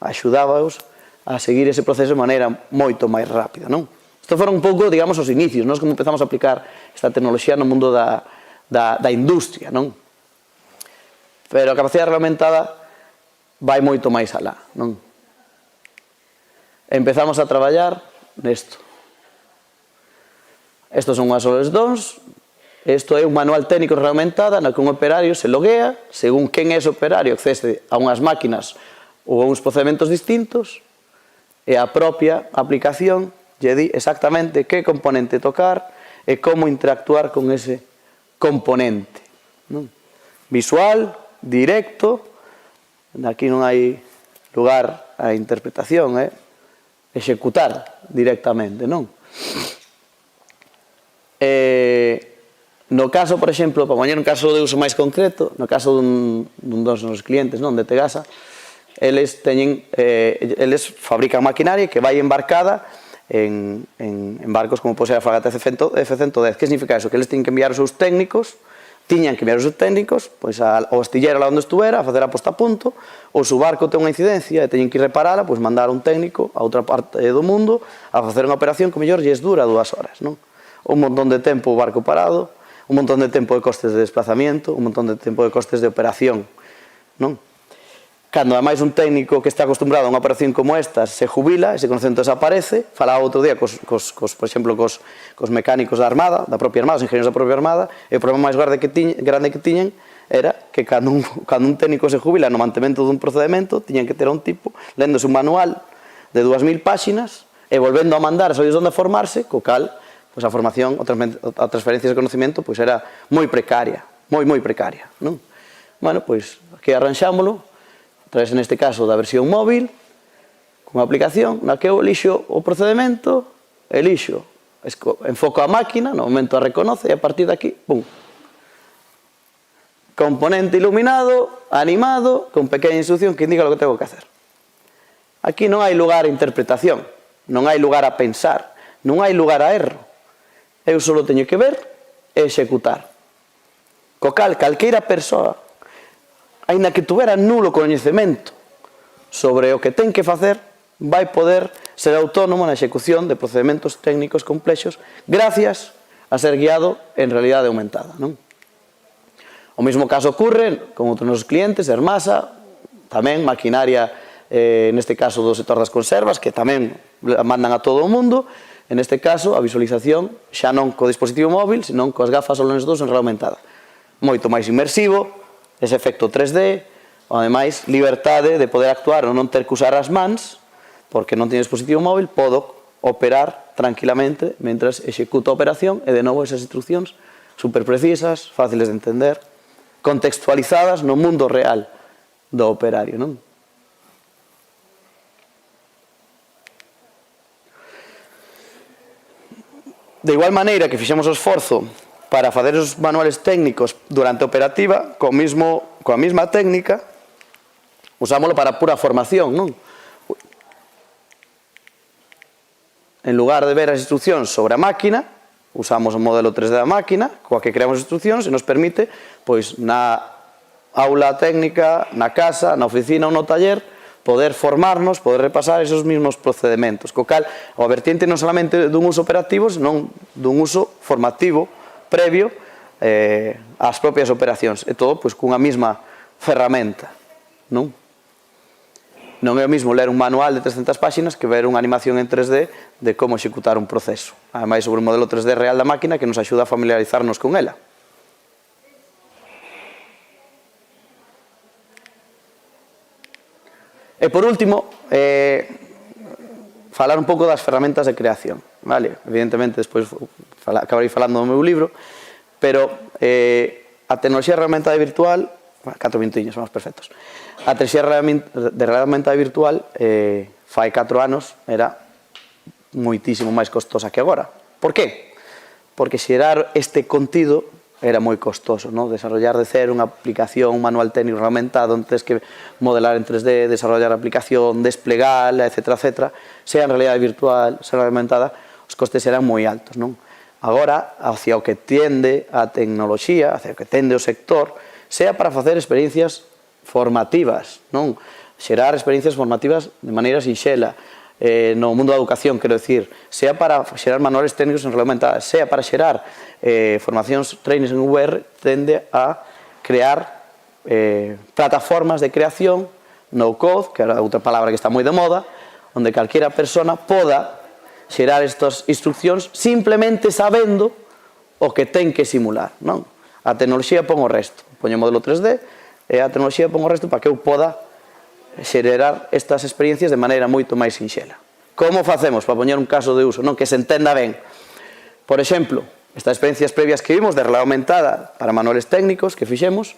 axudábaos a seguir ese proceso de maneira moito máis rápida, non? Isto foron un pouco, digamos, os inicios, non? Como empezamos a aplicar esta tecnoloxía no mundo da industria, non? Pero a capacidade reglamentada vai moito máis alá, non? Empezamos a traballar nesto. Estos son as OS2, isto é un manual técnico reglamentada na que un operario se loguea, según quen é ese operario accede a unhas máquinas ou a uns procedementos distintos, e a propia aplicación lle di exactamente que componente tocar e como interactuar con ese componente, non? Visual, directo, aquí non hai lugar a interpretación, executar directamente, non? No caso, por exemplo, para poñer un caso de uso máis concreto, no caso dun dos nosos clientes, non, de Tegasa, eles fabrican maquinaria que vai embarcada en barcos como pode ser a fragata F-110. Que significa eso? Que eles tiñen que enviar os seus técnicos, pois ao astillero lá onde estuvera, a facer a posta a punto, ou se o barco ten unha incidencia e teñen que ir reparala, pois mandar un técnico a outra parte do mundo a facer unha operación que mellor lles dura 2 horas, non? Un montón de tempo o barco parado, un montón de tempo de costes de desplazamiento, un montón de tempo de costes de operación, non? Cando ademais un técnico que está acostumbrado a unha operación como esta se jubila, ese conocemento desaparece, falaba outro día por exemplo, cos mecánicos da Armada, da propia Armada, os ingenieros da propia Armada, e o problema máis grande que tiñen era que cando un técnico se jubila no mantemento dun procedimento, tiñan que ter un tipo léndose un manual de 2000 páxinas e volvendo a mandar a ollos onde formarse, co cal pois a formación, a transferencia de conocimiento pois era moi precaria, moi precaria, non? Bueno, pois aquí arranxámolo a través, neste caso, da versión móvil, con a aplicación, na que eu elixo o procedimento, enfoco a máquina, no momento a reconoce, e a partir de aquí, pum. Componente iluminado, animado, con pequena instrucción que indica o que tengo que hacer. Aquí non hai lugar a interpretación, non hai lugar a pensar, non hai lugar a erro. Eu só teño que ver e executar. Co cal, calqueira persoa, aínda que tuvera nulo coñecemento sobre o que ten que facer, vai poder ser autónomo na execución de procedementos técnicos complexos gracias a ser guiado en realidade aumentada, non? O mesmo caso ocurre con outros nosos clientes, Hermasa, tamén maquinaria, neste caso do sector das conservas, que tamén mandan a todo o mundo, en este caso a visualización xa non co dispositivo móvil, senón coas gafas HoloLens 2 en realidade aumentada. Moito máis inmersivo, ese efecto 3D, ademais, liberdade de poder actuar ou non ter que usar as mans, porque non teño dispositivo móvil, podo operar tranquilamente mentras executo a operación e, de novo, esas instruccións super precisas, fáciles de entender, contextualizadas no mundo real do operario, non? De igual maneira que fixemos o esforzo para facer os manuales técnicos durante a operativa, coa mesma técnica, usámoslo para pura formación, non? En lugar de ver as instruccións sobre a máquina, usamos o modelo 3D da máquina, coa que creamos instruccións e nos permite, pois, na aula técnica, na casa, na oficina ou no taller, poder formarnos, poder repasar esos mismos procedementos. Co cal, a vertiente non solamente dun uso operativo, senón dun uso formativo previo ás propias operacións. E todo, pois, cunha mesma ferramenta, non? Non é o mesmo ler un manual de 300 páxinas que ver unha animación en 3D de como executar un proceso. Ademais, sobre o modelo 3D real da máquina que nos axuda a familiarizarnos con ela. E por último, falar un pouco das ferramentas de creación. Evidentemente, despois acabarei falando do meu libro, pero a tecnoloxía de realidade virtual, 4 minutinhos, vamos perfectos. A tecnoloxía de realidade virtual fai 4 anos era moitísimo máis costosa que agora. Por qué? Porque xerar este contido era moi costoso, ¿no? Desarrollar de cero unha aplicación, un manual técnico reglamentado, onde tens que modelar en 3D, desarrollar a aplicación, desplegala, etcétera, etcétera, sea en realidade virtual, sea reglamentada, os costes eran moi altos, non? Agora, hacia o que tende a tecnoloxía, hacia o que tende o sector, sea para facer experiencias formativas, non? Xerar experiencias formativas de maneira sinxela, no mundo da educación, quero dicir, sea para xerar manuales técnicos en reglamentada, sea para xerar formacións, trainings en VR, tende a crear plataformas de creación, no code, que é outra palabra que está moi de moda, onde calquera persona poda xerar estas instruccións simplemente sabendo o que ten que simular, non? A tecnoloxía pon o resto, poño o modelo 3D e a tecnoloxía pon o resto para que eu poda xerar estas experiencias de maneira moito máis sinxela. Como facemos para poñer un caso de uso, non? Que se entenda ben. Por exemplo, estas experiencias previas que vimos de realidade aumentada para manuales técnicos que fixemos,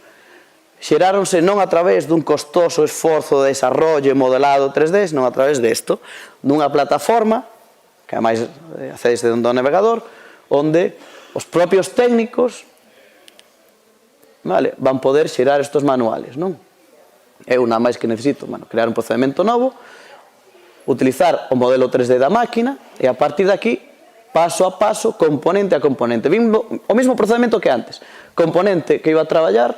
xeráronse non a través dun costoso esforzo de desarrollo e modelado 3D, senón a través desto, dunha plataforma, que ademais accedes dentro do navegador, onde os propios técnicos van poder xerar estos manuales, non? Eu nada máis que necesito crear un procedimento novo, utilizar o modelo 3D da máquina e a partir de aquí, paso a paso, componente a componente. O mismo procedimento que antes. Componente que iba a traballar,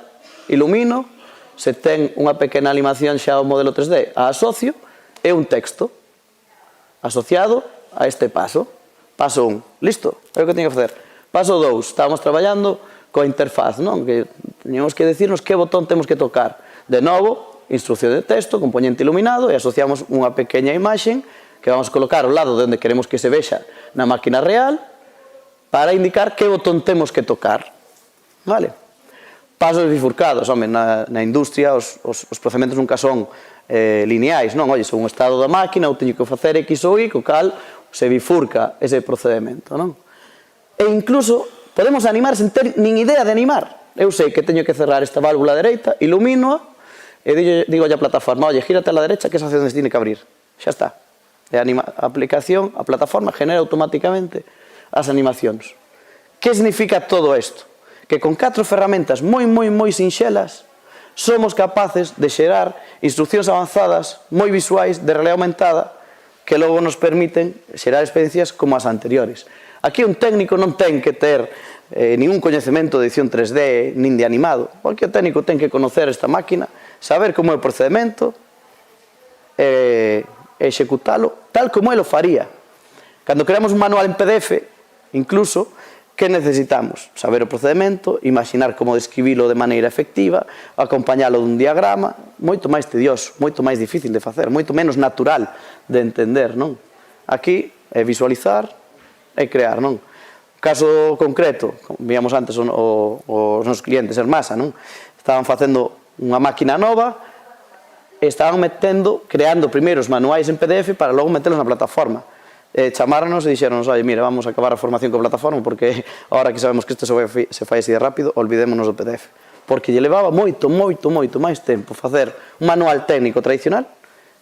ilumino, se ten unha pequena animación xa ao modelo 3D, a asocio, e un texto asociado a este paso. Paso 1, listo, é o que teño que facer. Paso 2, estábamos traballando coa interfaz, non? Que teníamos que decirnos que botón temos que tocar. De novo, instrucción de texto, componente iluminado, e asociamos unha pequena imaxe que vamos a colocar ao lado de onde queremos que se vexa na máquina real para indicar que botón temos que tocar. Vale? Pasos bifurcados, home, na industria os procedementos nunca son lineais, non? Oye, son un estado da máquina, eu teño que facer X ou Y, co cal se bifurca ese procedimento, non? E incluso podemos animar sen ter nin idea de animar. Eu sei que teño que cerrar esta válvula dereita, ilumino-a, e digo a plataforma, oye, gírate a la derecha que es hacia donde se tiene que abrir. Xa está. A aplicación, a plataforma genera automáticamente as animacións. Que significa todo isto? Que con 4 ferramentas moi sinxelas somos capaces de xerar instruccións avanzadas moi visuais de realidade aumentada que logo nos permiten xerar experiencias como as anteriores. Aquí un técnico non ten que ter ningún coñecemento de edición 3D nin de animado. Cualquier técnico ten que conocer esta máquina, saber como é o procedimento e executalo tal como ele o faría. Cando creamos un manual en PDF, incluso, que necesitamos? Saber o procedimento, imaginar como describilo de maneira efectiva, acompañalo dun diagrama, moito máis tedioso, moito máis difícil de facer, moito menos natural de entender, non? Aquí é visualizar e crear, non? Caso concreto, como víamos antes os nosos clientes, Hermasa, non? Estaban facendo unha máquina nova e estaban creando primeiro os manuais en PDF para logo metelos na plataforma. Chamáronos e dixeronos, oye, mira, vamos a acabar a formación con plataforma porque ahora que sabemos que isto se fai así de rápido, olvidémonos do PDF. Porque lle levaba moito máis tempo facer un manual técnico tradicional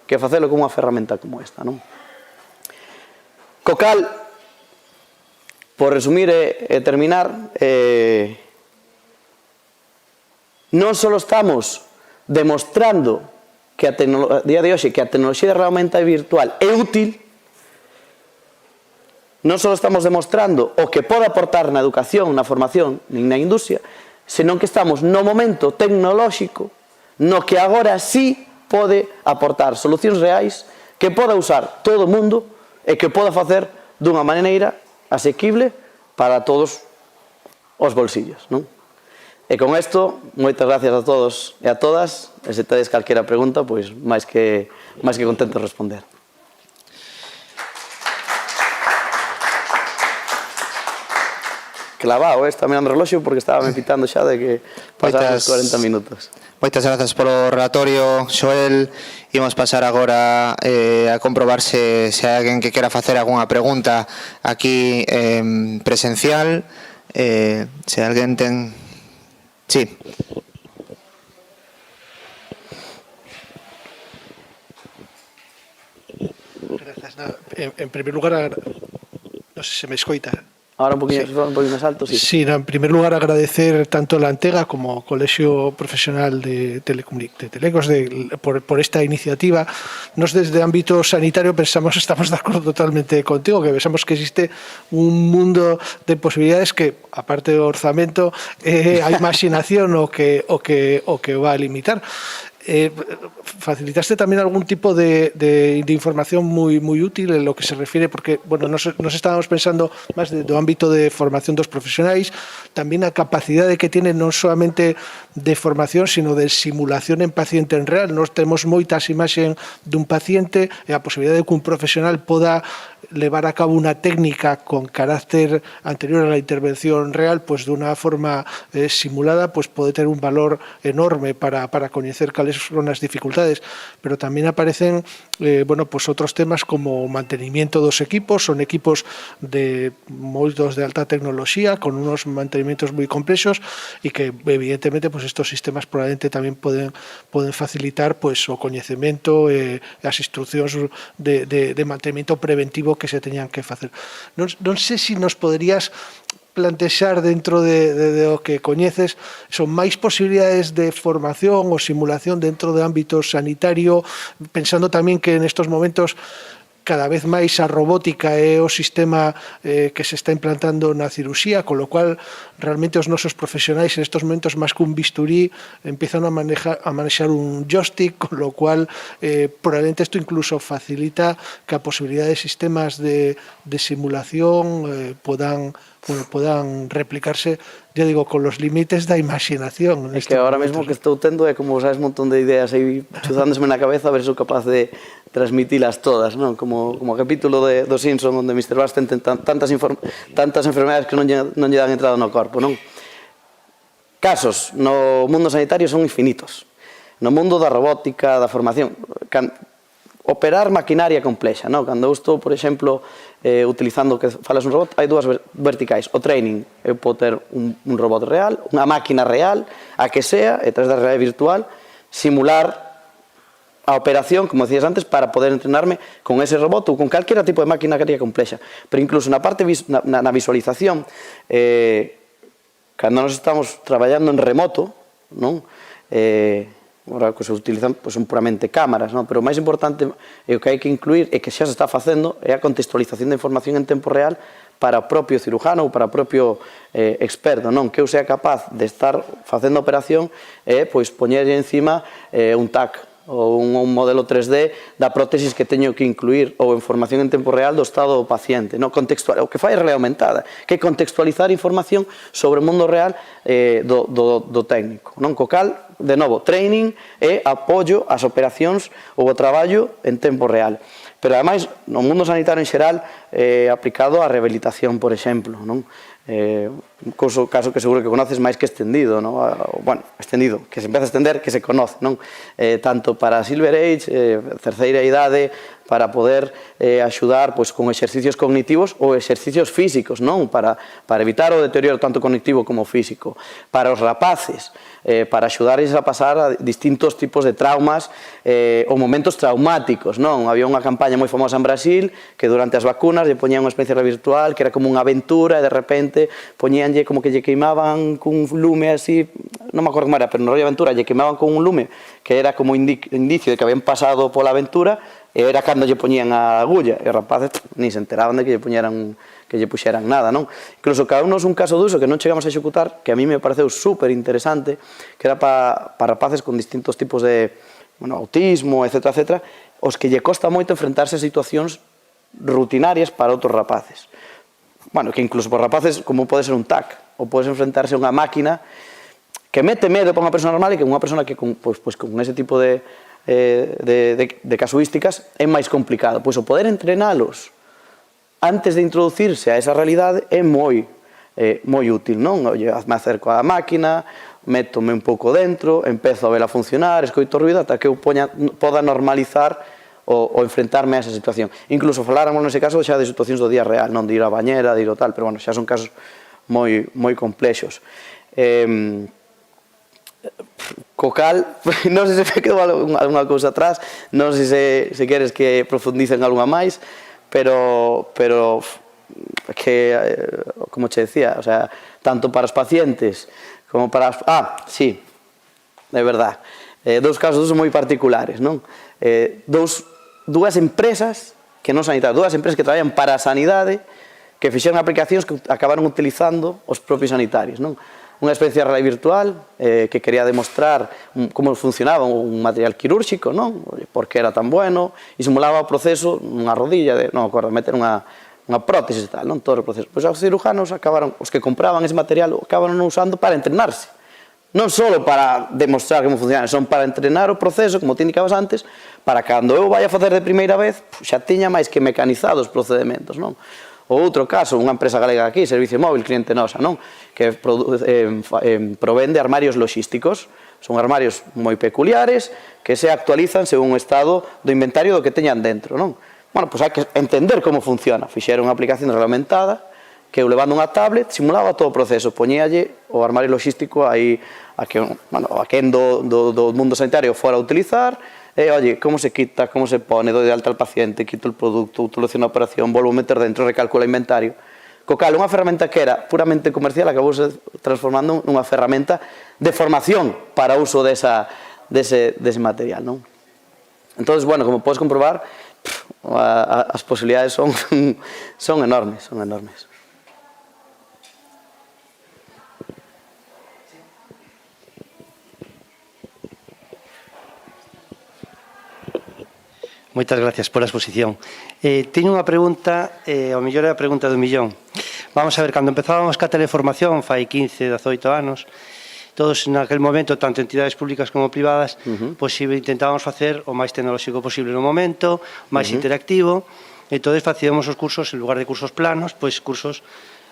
que facelo con unha ferramenta como esta, non? Co cal, por resumir e terminar, non só estamos demostrando que a día de hoxe que a tecnoloxía de realidade virtual é útil, non só estamos demostrando o que pode aportar na educación, na formación, nin na industria, senón que estamos no momento tecnolóxico no que agora sí pode aportar solucións reais que poda usar todo o mundo e que poda facer dunha maneira asequible para todos os bolsillos, non? E con isto, moitas gracias a todos e a todas, e se tedes calquera pregunta, pois máis que contento de responder. Clavado, está mirando o reloxo porque estaba me pitando xa de que pasamos 40 minutos. Moitas grazas polo relatorio, Xoel. Imos pasar agora a comprobar se hai alguén que quera facer algunha pregunta aquí presencial. Se alguén ten... Sí. Grazas. En primer lugar, non sei se me escoita. Ahora un poquinho máis alto, sí. Sí, en primer lugar agradecer tanto a la Antega como Colegio Profesional de Telecos por esta iniciativa. Nos desde ámbito sanitario estamos de acuerdo totalmente contigo, que pensamos que existe un mundo de posibilidades que, aparte do orzamento, a imaginación o que va a limitar. Facilitaste también algún tipo de información muy útil en lo que se refiere, porque bueno, nos estábamos pensando máis do ámbito de formación dos profesionais, tamén a capacidade que tienen non solamente de formación, sino de simulación en paciente en real. Nos temos moitas imaxen dun paciente e a posibilidade de que un profesional poda levar a cabo unha técnica con carácter anterior a la intervención real, pues de unha forma simulada, pues pode ter un valor enorme para coñecer cales son as dificultades, pero tamén aparecen bueno, pues otros temas como o mantenimiento dos equipos, son equipos de moitos de alta tecnoloxía, con unos mantenimientos moi complexos e que evidentemente pues estos sistemas probablemente tamén poden facilitar pues o coñecemento e as instruccións de mantenimiento preventivo que se teñan que facer. Non sei se nos poderías plantexar dentro de o que coñeces, son máis posibilidades de formación ou simulación dentro do ámbito sanitario, pensando tamén que en estos momentos cada vez máis a robótica é o sistema que se está implantando na cirurxía, con lo cual realmente os nosos profesionais en estos momentos máis que un bisturí empiezan a manexar un joystick, con lo cual probablemente isto incluso facilita que a posibilidade de sistemas de simulación podan replicarse, ya digo, con los límites da imaginación. É que ahora mesmo que estou tendo é como, sabes, un montón de ideas aí chuzándoseme na cabeza a ver se sou capaz de transmitilas todas, non? Como o capítulo do Simpson onde Mr. Basten ten tantas enfermedades que non lle dan entrada no corpo, non? Casos no mundo sanitario son infinitos. No mundo da robótica, da formación, operar maquinaria complexa, non? Cando eu estou, por exemplo, utilizando que falas un robot, hai dúas verticais. O training, eu podo ter un robot real, unha máquina real, a que sea, e tras da realidade virtual, simular a operación, como decías antes, para poder entrenarme con ese robot ou con calquera tipo de maquinaria complexa. Pero incluso na parte na visualización, cando nos estamos traballando en remoto, non? Agora que se utilizan son puramente cámaras, non? Pero o máis importante é o que hai que incluir e que xa se está facendo é a contextualización da información en tempo real para o propio cirujano ou para o propio experto, non? Que eu sea capaz de estar facendo a operación e pois poñerlle encima un TAC ou un modelo 3D da prótesis que teño que incluir ou información en tempo real do estado do paciente, non? O que fai é realidade aumentada, que é contextualizar información sobre o mundo real do técnico, non? Co cal, de novo, training e apoio ás operacións ou o traballo en tempo real. Pero, ademais, no mundo sanitario en xeral, aplicado á rehabilitación, por exemplo, non? Un caso que seguro que conoces máis que extendido, non? Bueno, extendido, que se empeza a extender, que se conoce, non? Tanto para Silver Age, terceira idade, para poder axudar pois, con exercicios cognitivos ou exercicios físicos, non? Para evitar o deterioro tanto cognitivo como físico. Para os rapaces, para axudarles a pasar a distintos tipos de traumas ou momentos traumáticos, non? Había unha campaña moi famosa en Brasil que durante as vacunas lle poñían unha experiencia virtual que era como unha aventura e de repente poñíanlle como que lle queimaban cun lume así, non me acordo como era, pero no rollo de aventura lle queimaban con un lume que era como indicio de que habían pasado pola aventura e era cando lle poñían a agulla e os rapaces nin se enteraban de que lle puxeran nada, non? Incluso cada uno é un caso de uso que non chegamos a executar, que a mí me pareceu super interesante, que era para rapaces con distintos tipos de autismo, etc., etc., os que lle costa moito enfrentarse a situacións rutinarias para outros rapaces. Bueno, que incluso por rapaces, como pode ser un TAC, ou podes enfrentarse a unha máquina que mete medo para unha persona normal e que unha persona que con ese tipo de casuísticas é máis complicado. Pois o poder entrenalos antes de introducirse a esa realidade é moi útil, non? Me acerco á máquina, métome un pouco dentro, empezo a vela funcionar, escoito o ruido ata que eu poda normalizar o enfrentarme a esa situación. Incluso faláramos nese caso xa de situacións do día real, non de ir á bañera, de ir ao tal, pero bueno, xa son casos moi complexos. Co cal, non sei se me quedou alguna cousa atrás, non sei se queres que profundice en algunha máis, pero que, como che decía, o sea, tanto para os pacientes como para... sí, é verdad. Dous casos moi particulares, non? Dúas empresas que non sanitarias, dúas empresas que traballan para a sanidade que fixeron aplicacións que acabaron utilizando os propios sanitarios, non? Unha especie de realidade virtual que quería demostrar como funcionaba un material quirúrxico, non? Por que era tan bueno, e simulaba o proceso nunha rodilla, non me acordo, meter unha prótesis e tal, non? Todo o proceso. Pois os cirujanos acabaron, os que compraban ese material, acabaron usando para entrenarse. Non só para demostrar como funciona, son para entrenar o proceso, como te indicabas antes, para cando eu vai a facer de primeira vez, xa tiña máis que mecanizados os procedementos, non? O outro caso, unha empresa galega aquí, Servicio Móvil, cliente nosa, non? Que provende armarios logísticos. Son armarios moi peculiares que se actualizan según o estado do inventario do que teñan dentro, non? Bueno, pois hai que entender como funciona. Fixeron unha aplicación reglamentada que eu levando unha tablet simulaba todo o proceso, poñíalle o armario logístico aí a quen do mundo sanitario fora a utilizar. Oye, como se quita, como se pone, doy de alta al paciente, quito el producto, utilizo una operación, volvo a meter dentro, recalculo el inventario. Co cal, unha ferramenta que era puramente comercial acabou se transformando nunha ferramenta de formación para o uso dese material, non? Entonces, bueno, como podes comprobar, as posibilidades son enormes, son enormes. Moitas gracias por a exposición. Teño unha pregunta, ao mellor é a pregunta do millón. Vamos a ver, cando empezábamos ca teleformación, fai 15, 18 anos, todos naquele momento, tanto entidades públicas como privadas, pois intentábamos facer o máis tecnolóxico posible no momento, máis interactivo, e todos facíamos os cursos, en lugar de cursos planos, pois cursos,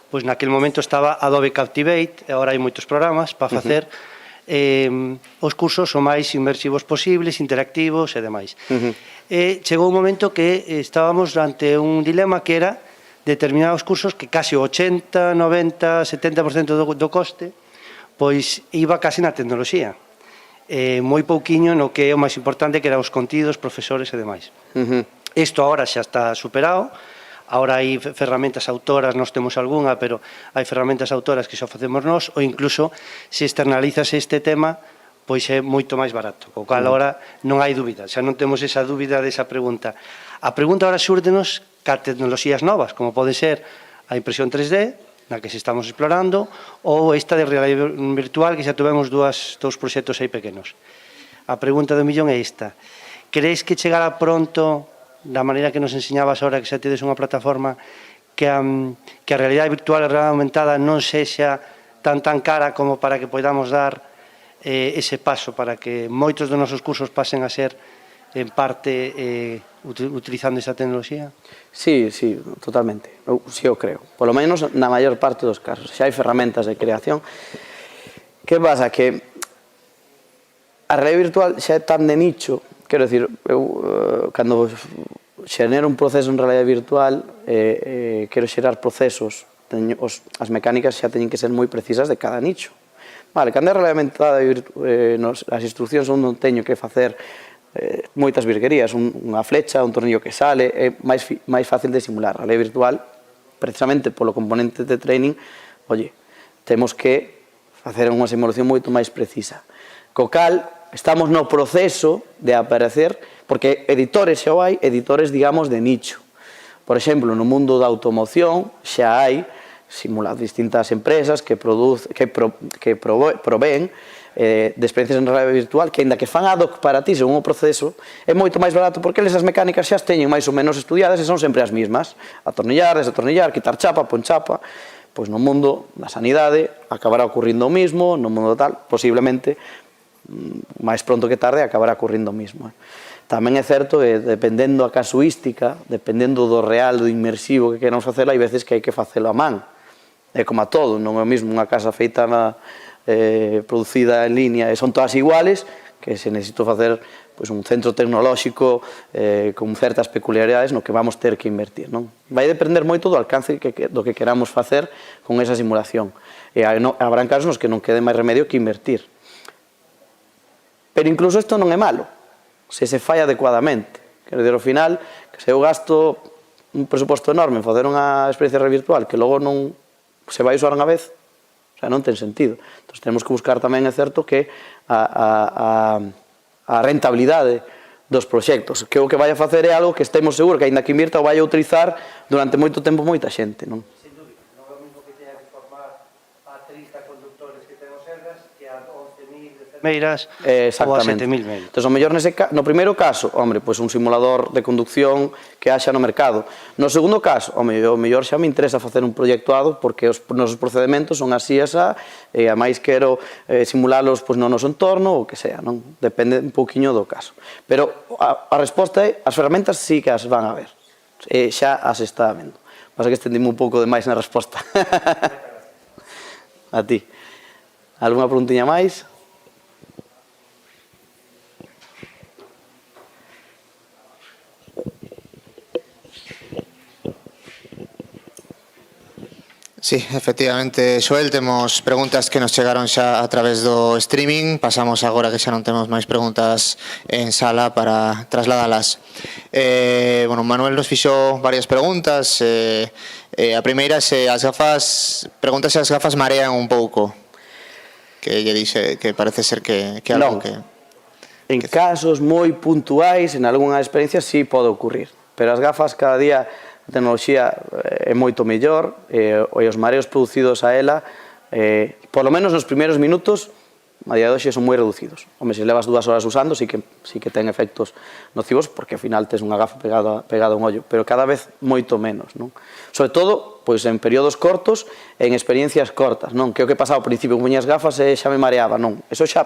pois naquele momento estaba Adobe Captivate, e agora hai moitos programas para facer os cursos o máis inmersivos posibles, interactivos e demais. Chegou un momento que estábamos ante un dilema que era determinados cursos que casi o 80, 90, 70% do coste pois iba casi na tecnoloxía. Moi pouquiño no que é o máis importante, que eran os contidos, profesores e demais. Isto agora xa está superado. Ahora hai ferramentas autoras, nós temos algunha, pero hai ferramentas autoras que xa facemos nós, ou incluso se externalizas este tema, pois é moito máis barato. O cal agora non hai dúbida, xa non temos esa dúbida desa pregunta. A pregunta agora xúrdenos ca tecnoloxías novas, como pode ser a impresión 3D, na que se estamos explorando, ou esta de realidade virtual, que xa tuvemos dous proxectos aí pequenos. A pregunta do millón é esta. Crees que chegará pronto, da maneira que nos enseñabas ahora, que xa tedes unha plataforma, que a realidade virtual e a realidade aumentada non sexa tan cara como para que podamos dar ese paso, para que moitos dos nosos cursos pasen a ser en parte utilizando esa tecnoloxía? Sí, totalmente. Sí, eu creo. Por lo menos na maior parte dos casos. Xa hai ferramentas de creación. Que pasa? Que a realidade virtual xa é tan de nicho. Quero dicir, eu cando xenero un proceso en realidade virtual quero xerar procesos, as mecánicas xa teñen que ser moi precisas de cada nicho. Vale, cando é realidade as instruccións onde teño que facer moitas virguerías, unha flecha, un tornillo que sale, é máis fácil de simular. A realidade virtual, precisamente polo componente de training, oye, temos que facer unha simulación moito máis precisa. Co cal, estamos no proceso de aparecer, porque editores xa hai, editores, digamos, de nicho. Por exemplo, no mundo da automoción xa hai distintas empresas que proveen de experiencias en realidade virtual que, ainda que fan ad hoc para ti según o proceso, é moito máis barato porque esas mecánicas xa as teñen máis ou menos estudiadas e son sempre as mismas. Atornillar, desatornillar, quitar chapa, pon chapa. Pois no mundo da sanidade acabará ocurrindo o mismo, no mundo tal, posiblemente máis pronto que tarde acabará ocurrindo o mismo. Tamén é certo que dependendo a casuística, dependendo do real, do inmersivo que queramos facelo, hai veces que hai que facelo a man. É como a todo, non é o mesmo unha casa feita producida en línea e son todas iguales, que se necesito facer un centro tecnolóxico con certas peculiaridades no que vamos ter que invertir. Vai depender moito do alcance do que queramos facer con esa simulación. E habrá casos nos que non quede máis remedio que invertir. Pero incluso isto non é malo, se se fai adecuadamente. Quero dizer, ao final, que se eu gasto presuposto enorme en facer unha experiencia virtual que logo non se vai usar unha vez, o sea, non ten sentido. Entón, temos que buscar tamén, é certo, que a rentabilidade dos proxectos, que o que vai a facer é algo que estemos seguros que, aínda que invirta, o vai a utilizar durante moito tempo moita xente, non? Sin dúbida, non é o mismo que teña que formar a 30 conductores que ten o Sergas que a 11.000 enfermeiras ou a 7.000 médicos. Entón, o mellor no primeiro caso, hombre, pois un simulador de conducción que haxa no mercado. No segundo caso, o mellor xa me interesa facer un proyectuado porque os nosos procedementos son así e a máis quero simulalos pois, no noso entorno ou que sea, non? Depende un pouquiño do caso. Pero a resposta é, as ferramentas sí que as van a ver. Xa as está vendo. Pasa que estendime un pouco demais na resposta. A ti. Alguna preguntiña máis? Sí, efectivamente, Xoel, temos preguntas que nos chegaron xa a través do streaming. Pasamos agora que xa non temos máis preguntas en sala para trasladalas. Bueno, Manuel nos fixo varias preguntas. A primeira, se as gafas, pregunta se as gafas marean un pouco. Que lle dixe que parece ser que algo que... En casos moi puntuais, en algunha experiencia, sí pode ocurrir. Pero as gafas cada día... A tecnoloxía é moito mellor e os mareos producidos a ela, por lo menos nos primeiros minutos, a día de hoxe son moi reducidos. Home, se levas 2 horas usando, sí que ten efectos nocivos, porque ao final tes unha gafa pegada a un ollo, pero cada vez moito menos, non? Sobre todo, pois en períodos cortos, en experiencias cortas, non? Que o que pasaba ao principio con miñas gafas xa me mareaba, non? Eso xa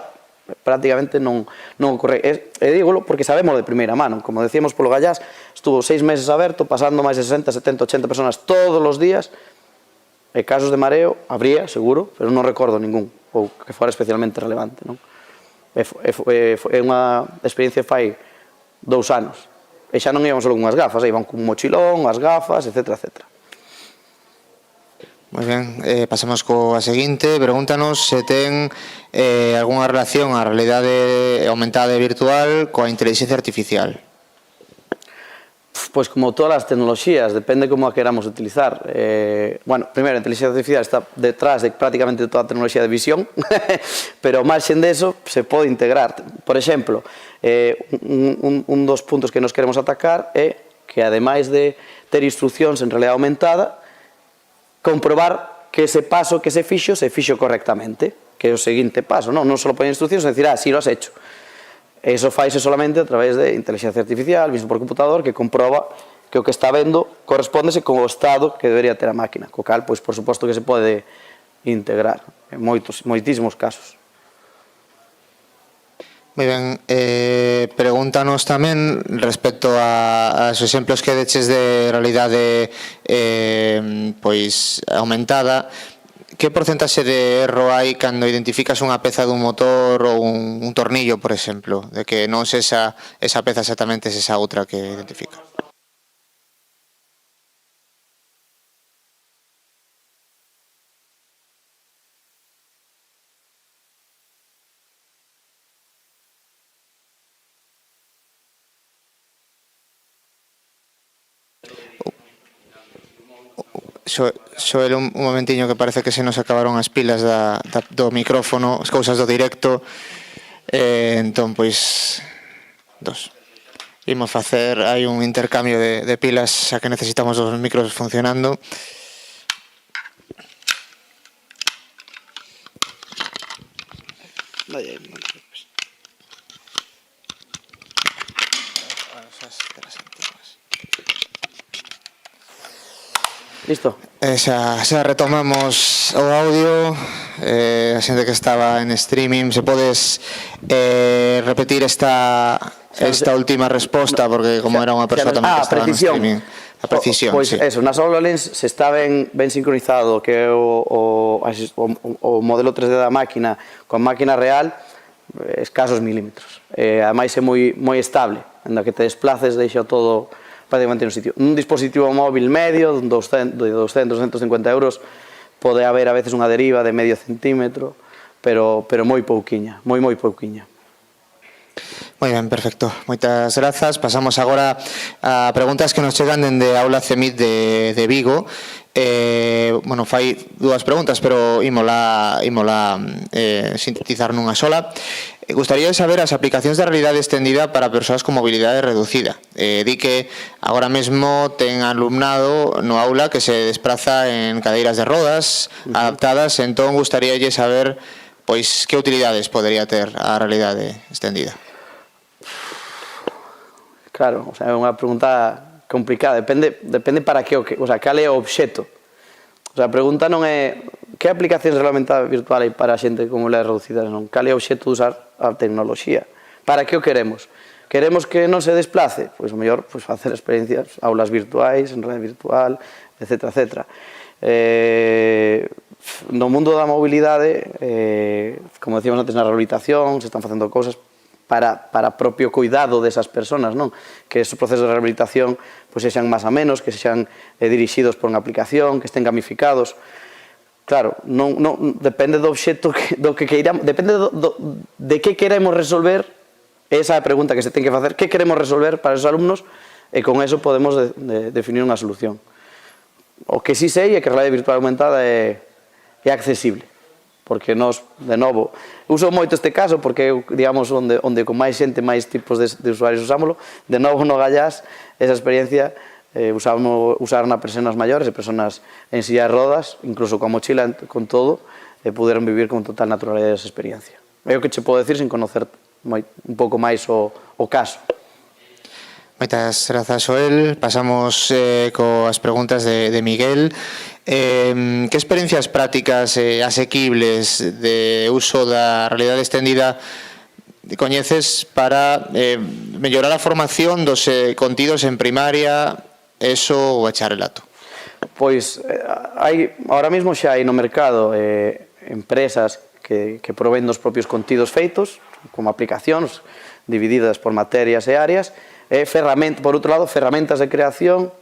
prácticamente non ocorre. E dígolo porque sabemos de primeira mano. Como decíamos polo Gallás, estuvo 6 meses aberto, pasando máis de 60, 70, 80 personas todos os días, e casos de mareo habría, seguro, pero non recordo ningún, ou que fora especialmente relevante, non? É unha experiencia fai 2 anos, e xa non íbamos só con unhas gafas, iban con un mochilón, as gafas, etcétera, etcétera. Moi ben, pasamos coa seguinte. Pregúntanos se ten algunha relación a realidade aumentada e virtual coa inteligencia artificial. Pois como todas as tecnoloxías, depende como a queramos utilizar. Bueno, primeiro, a inteligencia artificial está detrás de prácticamente toda a tecnoloxía de visión, pero ao marxen deso se pode integrar. Por exemplo, un dos puntos que nos queremos atacar é que, ademais de ter instruccións en realidade aumentada, comprobar que ese paso que se fixo correctamente, que é o seguinte paso, non só poñer instruccións e dicir, si lo has hecho. Eso faise solamente a través de inteligencia artificial, visto por computador, que comproba que o que está vendo correspóndese con o estado que debería ter a máquina, co cal, pois, por suposto que se pode integrar en moitísimos casos. Moi ben, pregúntanos tamén respecto aos exemplos que deches de realidade pois aumentada, que porcentaxe de erro hai cando identificas unha peza dun motor ou un tornillo, por exemplo, de que non se esa peza exactamente é esa outra que identifica? Xoel, un momentiño que parece que se nos acabaron as pilas do micrófono, as cousas do directo. Entón, pois, imos facer, hai un intercambio de pilas, xa que necesitamos os micros funcionando. Listo? Xa retomamos o audio. A xente que estaba en streaming, se podes repetir esta última resposta, porque como era unha persoa tamén que estaba no streaming. A precisión, pois sí. Eso, nas HoloLens se está ben sincronizado que o modelo 3D da máquina coa máquina real, escasos milímetros. Ademais é moi estable, en que te desplaces deixa todo prácticamente no sitio. Un dispositivo móvil medio, de 200, 250 euros, pode haber a veces unha deriva de medio centímetro, pero moi pouquiña, moi pouquiña. Moi ben, perfecto. Moitas grazas. Pasamos agora a preguntas que nos chegan dende a Aula CEMIT de Vigo. Bueno, fai dúas preguntas, pero ímola sintetizar nunha sola. Gustaría saber as aplicacións de realidade extendida para persoas con mobilidade reducida. Di que agora mesmo ten alumnado no aula que se despraza en cadeiras de rodas adaptadas, entón gustaríalle saber pois que utilidades podería ter a realidade extendida. Claro, o sea, é unha pregunta complicada, depende para que, o sea, cal é o obxecto. O sea, a pregunta non é que aplicacións de realidade virtual hai para a xente con mobilidade reducida, non, cal é o obxecto de usar a tecnoloxía. Para que o queremos? Queremos que non se desplace? Pois o mellor, pois facer experiencias, aulas virtuais, en realidade virtual, etc. etc. No mundo da mobilidade, como decíamos antes na rehabilitación, se están facendo cousas para propio cuidado desas persoas, non? Que esos procesos de rehabilitación pois sexan máis a menos, que sexan dirixidos por unha aplicación, que estén gamificados. Claro, non depende do obxecto do que queiramos, depende de que queremos resolver, esa é a pregunta que se ten que facer, que queremos resolver para os alumnos, e con eso podemos definir unha solución. O que sí sei é que a realidade virtual aumentada é accesible, porque nos, de novo, uso moito este caso porque, digamos, onde con máis xente, máis tipos de usuarios usámoslo, de novo no Gallás, esa experiencia usaron a persoas maiores e persoas en silla de rodas, incluso coa mochila, con todo, puderon vivir con total naturalidade esa experiencia. É o que che podo decir sin conocer un pouco máis o caso. Moitas grazas, Joel. Pasamos coas preguntas de Miguel. Que experiencias prácticas asequibles de uso da realidade extendida coñeces para mellorar a formación dos contidos en primaria, ESO ou bacharelato? Pois, ahora mesmo xa hai no mercado empresas que provén dos propios contidos feitos, como aplicacións divididas por materias e áreas, por outro lado, ferramentas de creación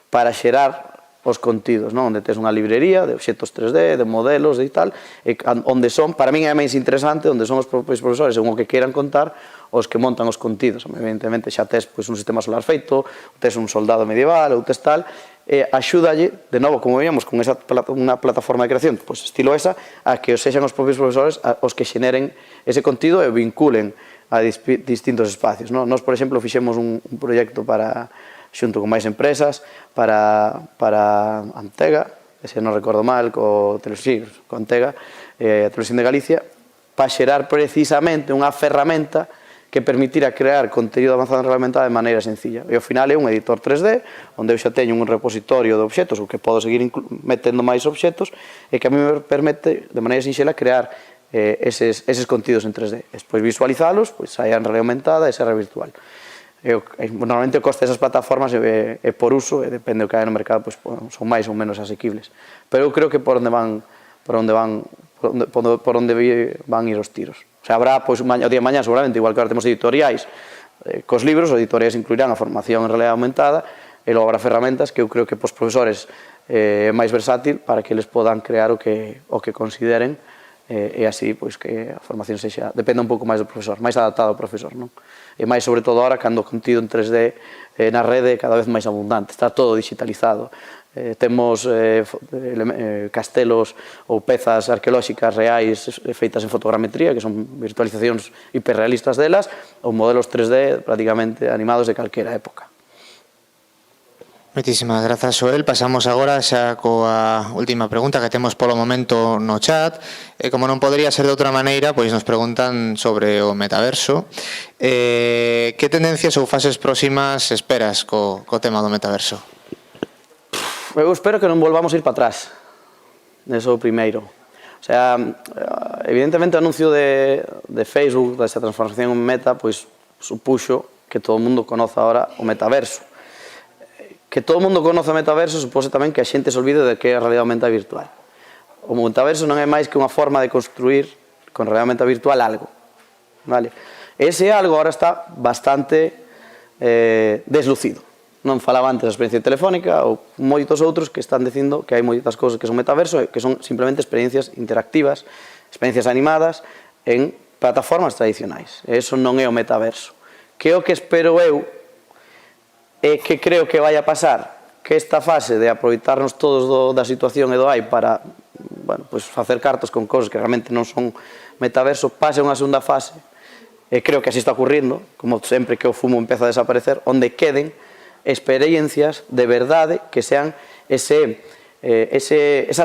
para xerar os contidos, non? Onde tes unha librería de obxectos 3D, de modelos e tal, onde son, para min é máis interesante, onde son os propios profesores, según o que queiran contar, os que montan os contidos. Evidentemente xa tes un sistema solar feito, tes un soldado medieval, ou tes tal, axúdalle, de novo, como veíamos, con unha plataforma de creación, estilo esa, a que sexan os propios profesores os que xeneren ese contido e vinculen a distintos espacios. Nos, por exemplo, fixemos un proxecto xunto con máis empresas para Antega, se non recordo mal, con Antega, a Televisión de Galicia, para xerar precisamente unha ferramenta que permitira crear conteúdo avanzado en realidade de maneira sencilla. E ao final é un editor 3D, onde eu xa teño un repositorio de obxectos, o que podo seguir metendo máis obxectos, e que a mí me permite, de maneira sinxela, crear eses contidos en 3D. Despois visualizalos, saia en realidade aumentada e serra virtual. Normalmente o coste desas plataformas é por uso, e depende do que hai no mercado, son máis ou menos asequibles. Pero eu creo que por onde van ir os tiros. O sea, habrá, o día de mañá, seguramente, igual que ahora temos editoriais cos libros, os editoriais incluirán a formación en realidade aumentada, e logo habrá ferramentas que eu creo que os profesores é máis versátil para que eles podan crear o que consideren, e así, que a formación sexa, depende un pouco máis do profesor, máis adaptado ao profesor, non? E máis, sobre todo, ahora, cando o contido en 3D na rede é cada vez máis abundante, está todo digitalizado. Temos castelos ou pezas arqueolóxicas reais feitas en fotogrametría, que son virtualizacións hiperrealistas delas, ou modelos 3D prácticamente animados de calquera época. Moitísimas grazas, Joel. Pasamos agora xa coa última pregunta que temos polo momento no chat. Como non podría ser de outra maneira, pois nos preguntan sobre o metaverso. Que tendencias ou fases próximas esperas co tema do metaverso? Eu espero que non volvamos a ir para atrás. Eso primeiro. O sea, evidentemente o anuncio de Facebook, desa transformación en Meta, pois supuxo que todo o mundo conoce agora o metaverso. Que todo o mundo conoce o metaverso supose tamén que a xente se olvide de que é a realidade aumentada virtual. O metaverso non é máis que unha forma de construir con realidade aumentada virtual algo. Vale? Ese algo agora está bastante deslucido. Non falaba antes da experiencia telefónica ou moitos outros que están dicindo que hai moitas cousas que son metaverso e que son simplemente experiencias interactivas, experiencias animadas en plataformas tradicionais. Eso non é o metaverso. Que é o que espero eu e que creo que vai a pasar, que esta fase de aproveitarnos todos da situación e do hai para facer cartos con cosas que realmente non son metaverso, pase unha segunda fase, e creo que así está ocurrindo, como sempre que o fumo empeza a desaparecer, onde queden experiencias de verdade que sean esa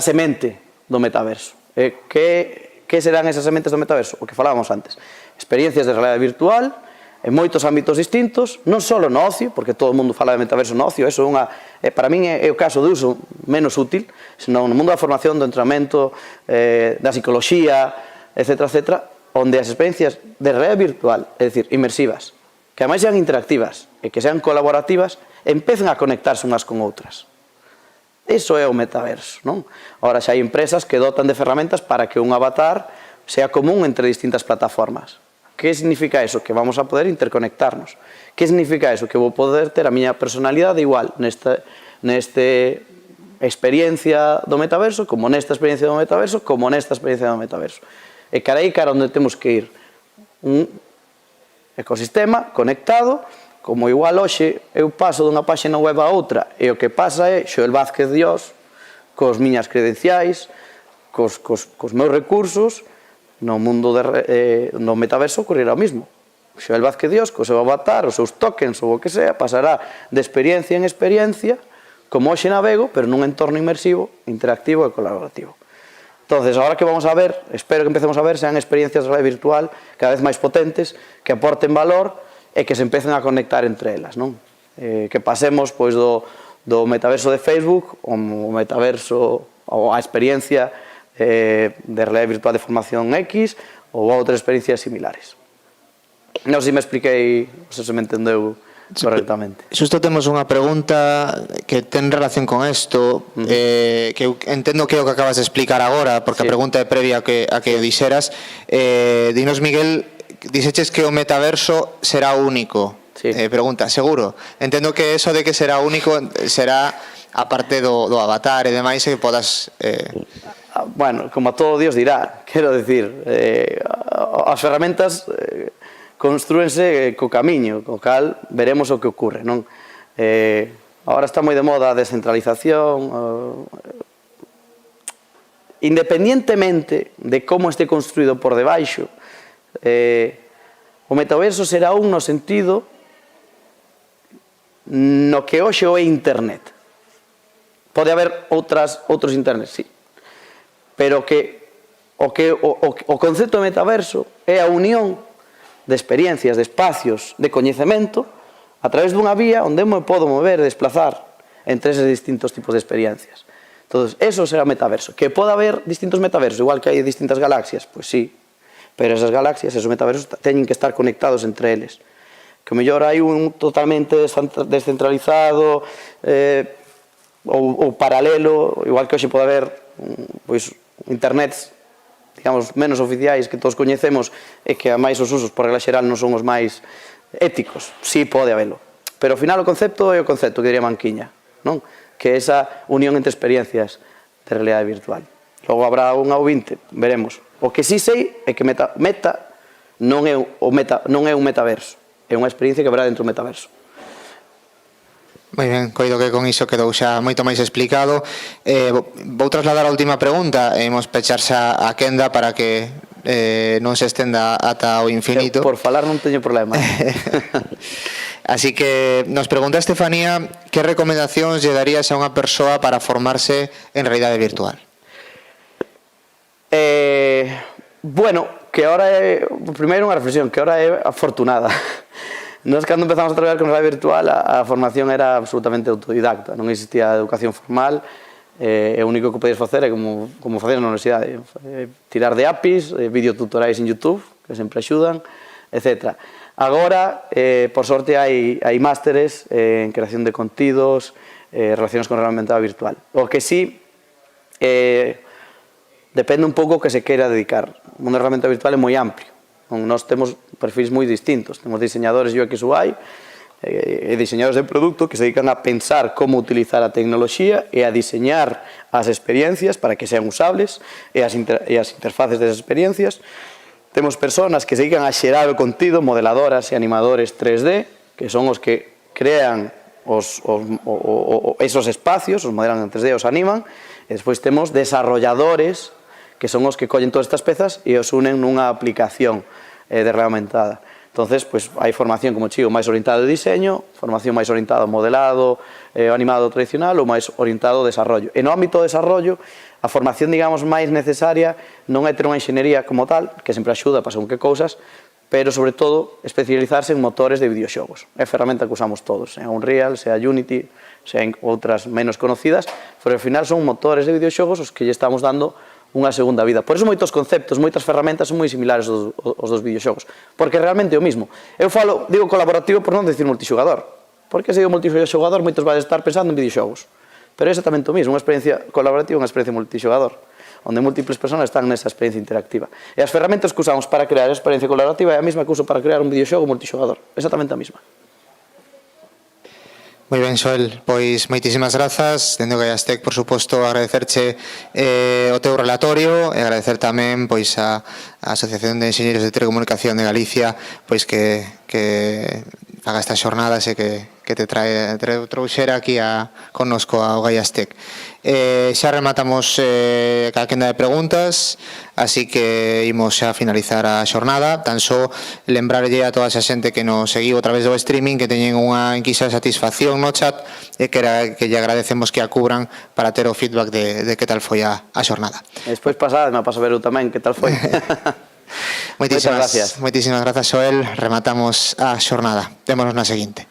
semente do metaverso. Que serán esas sementes do metaverso? O que falábamos antes. Experiencias de realidade virtual en moitos ámbitos distintos, non só no ocio, porque todo o mundo fala de metaverso no ocio, eso para min é o caso de uso menos útil, senón no mundo da formación, do entrenamento, da psicología, etc., onde as experiencias de realidade virtual, é dicir, inmersivas, que ademais sean interactivas e que sean colaborativas, empecen a conectarse unhas con outras. Iso é o metaverso, non? Ahora xa hai empresas que dotan de ferramentas para que un avatar sea común entre distintas plataformas. Que significa eso? Que vamos a poder interconectarnos. Que significa eso? Que vou poder ter a miña personalidade igual nesta experiencia do metaverso, como nesta experiencia do metaverso, como nesta experiencia do metaverso. E cara aí, cara onde temos que ir. Un ecosistema conectado, como igual hoxe eu paso dunha páxina web a outra e o que pasa é Xoel Vázquez Dios cos miñas credenciais, cos meus recursos, no mundo no metaverso ocurrirá o mismo. Xoel Vázquez Dios, co seu avatar, os seus tokens ou o que sea, pasará de experiencia en experiencia, como hoxe navego, pero nun entorno inmersivo, interactivo e colaborativo. Entonces, ahora que vamos a ver, espero que empecemos a ver, sean experiencias de realidade virtual cada vez máis potentes, que aporten valor e que se empecen a conectar entre elas, non? Que pasemos pois do metaverso de Facebook ao metaverso ou a experiencia de realidade virtual de formación X ou a outras experiencias similares. Non sei se me expliquei, non sei se me entendeu correctamente. Xusto temos unha pregunta que ten relación con isto, que eu entendo que é o que acabas de explicar agora, porque a pregunta é previa a que o dixeras. Dinos, Miguel, dixeches que o metaverso será único. Pregunta, seguro? Entendo que eso de que será único será a parte do avatar e demais que podas... Bueno, como a todo Dios dirá, quero decir, as ferramentas construense co camiño, co cal veremos o que ocurre, non? Agora está moi de moda a descentralización, independientemente de como este construído por debaixo, o metaverso será un no sentido no que hoxe o é internet. Pode haber outros internet, sí, pero que o concepto de metaverso é a unión de experiencias, de espacios, de coñecemento a través dunha vía onde me podo mover, desplazar entre eses distintos tipos de experiencias. Entón, eso será o metaverso. Que poda haber distintos metaversos, igual que hai distintas galaxias, pois sí, pero esas galaxias, esos metaversos, teñen que estar conectados entre eles. Que o mellor hai un totalmente descentralizado ou paralelo, igual que hoxe pode haber internets, digamos, menos oficiais que todos coñecemos e que a máis os usos por regla xeral non son os máis éticos. Sí, pode habelo. Pero ao final o concepto é o concepto que diría Manquiña, non? Que é esa unión entre experiencias de realidade virtual. Logo habrá unha ou 20, veremos. O que sí sei é que meta non é un metaverso, é unha experiencia que habrá dentro do metaverso. Moi ben, coido que con iso quedou xa moito máis explicado. Vou trasladar a última pregunta e imos pecharse a quenda para que non se estenda ata o infinito. Por falar non teño problema. Así que nos pregunta Estefanía que recomendacións lle darías a unha persoa para formarse en realidade virtual. Bueno, que ahora é, primeiro unha reflexión, que ahora é afortunada. Nós, cando empezamos a traballar con realidade virtual, a formación era absolutamente autodidacta, non existía educación formal, e o único que podías facer é como facer na universidade, tirar de APIs, videotutoriais en YouTube, que sempre axudan, etc. Agora, por sorte, hai másteres en creación de contidos, relacionados con realidade virtual. O que sí, depende un pouco que se queira dedicar. O mundo da realidade virtual é moi amplio. Nós temos perfis moi distintos. Temos diseñadores UX UI e diseñadores de produto que se dedican a pensar como utilizar a tecnoloxía e a diseñar as experiencias para que sean usables e as interfaces desas experiencias. temos personas que se dedican a xerar o contido, modeladoras e animadores 3D, que son os que crean esos espacios, os modelan en 3D, os animan, e despois temos desarrolladores, que son os que collen todas estas pezas e os unen nunha aplicación de realidade aumentada. Entonces, pues, hai formación, como chico, máis orientada ao diseño, formación máis orientada ao modelado, animado tradicional ou máis orientado ao desarrollo. E no ámbito do desarrollo, a formación, digamos, máis necesaria non é ter unha enxeñería como tal, que sempre axuda para según que cousas, pero, sobre todo, especializarse en motores de videoxogos. É a ferramenta que usamos todos, sea Unreal, sea Unity, sea outras menos conocidas, pero, ao final, son motores de videoxogos os que lle estamos dando unha segunda vida. Por iso moitos conceptos, moitas ferramentas son moi similares aos dos videoxogos, porque realmente é o mismo. Eu digo colaborativo por non decir multixogador, porque se digo multixogador moitos vais estar pensando en videoxogos, pero é exactamente o mismo, unha experiencia colaborativa, unha experiencia multixogador, onde múltiples persoas están nesa experiencia interactiva. E as ferramentas que usamos para crear a experiencia colaborativa é a mesma que uso para crear un videoxogo multixogador, exactamente a mesma. Moi ben, Xoel, pois moitísimas grazas. Dende o Gaiastec, por suposto, agradecerche o teu relatorio e agradecer tamén pois a Asociación de Enxeñeiros de Telecomunicación de Galicia pois que faga estas xornadas e que te trouxera aquí connosco ao Gaiastec. Xa rematamos a quenda de preguntas, así que imos xa finalizar a xornada. Tan só lembrarlle a toda esa xente que nos seguiu a través do streaming que teñen unha enquisa de satisfacción no chat e que lle agradecemos que a cubran para ter o feedback de que tal foi a xornada. Despois pasadme para saber eu tamén que tal foi. Moitísimas grazas, Xoel. Rematamos a xornada. Vémonos na seguinte.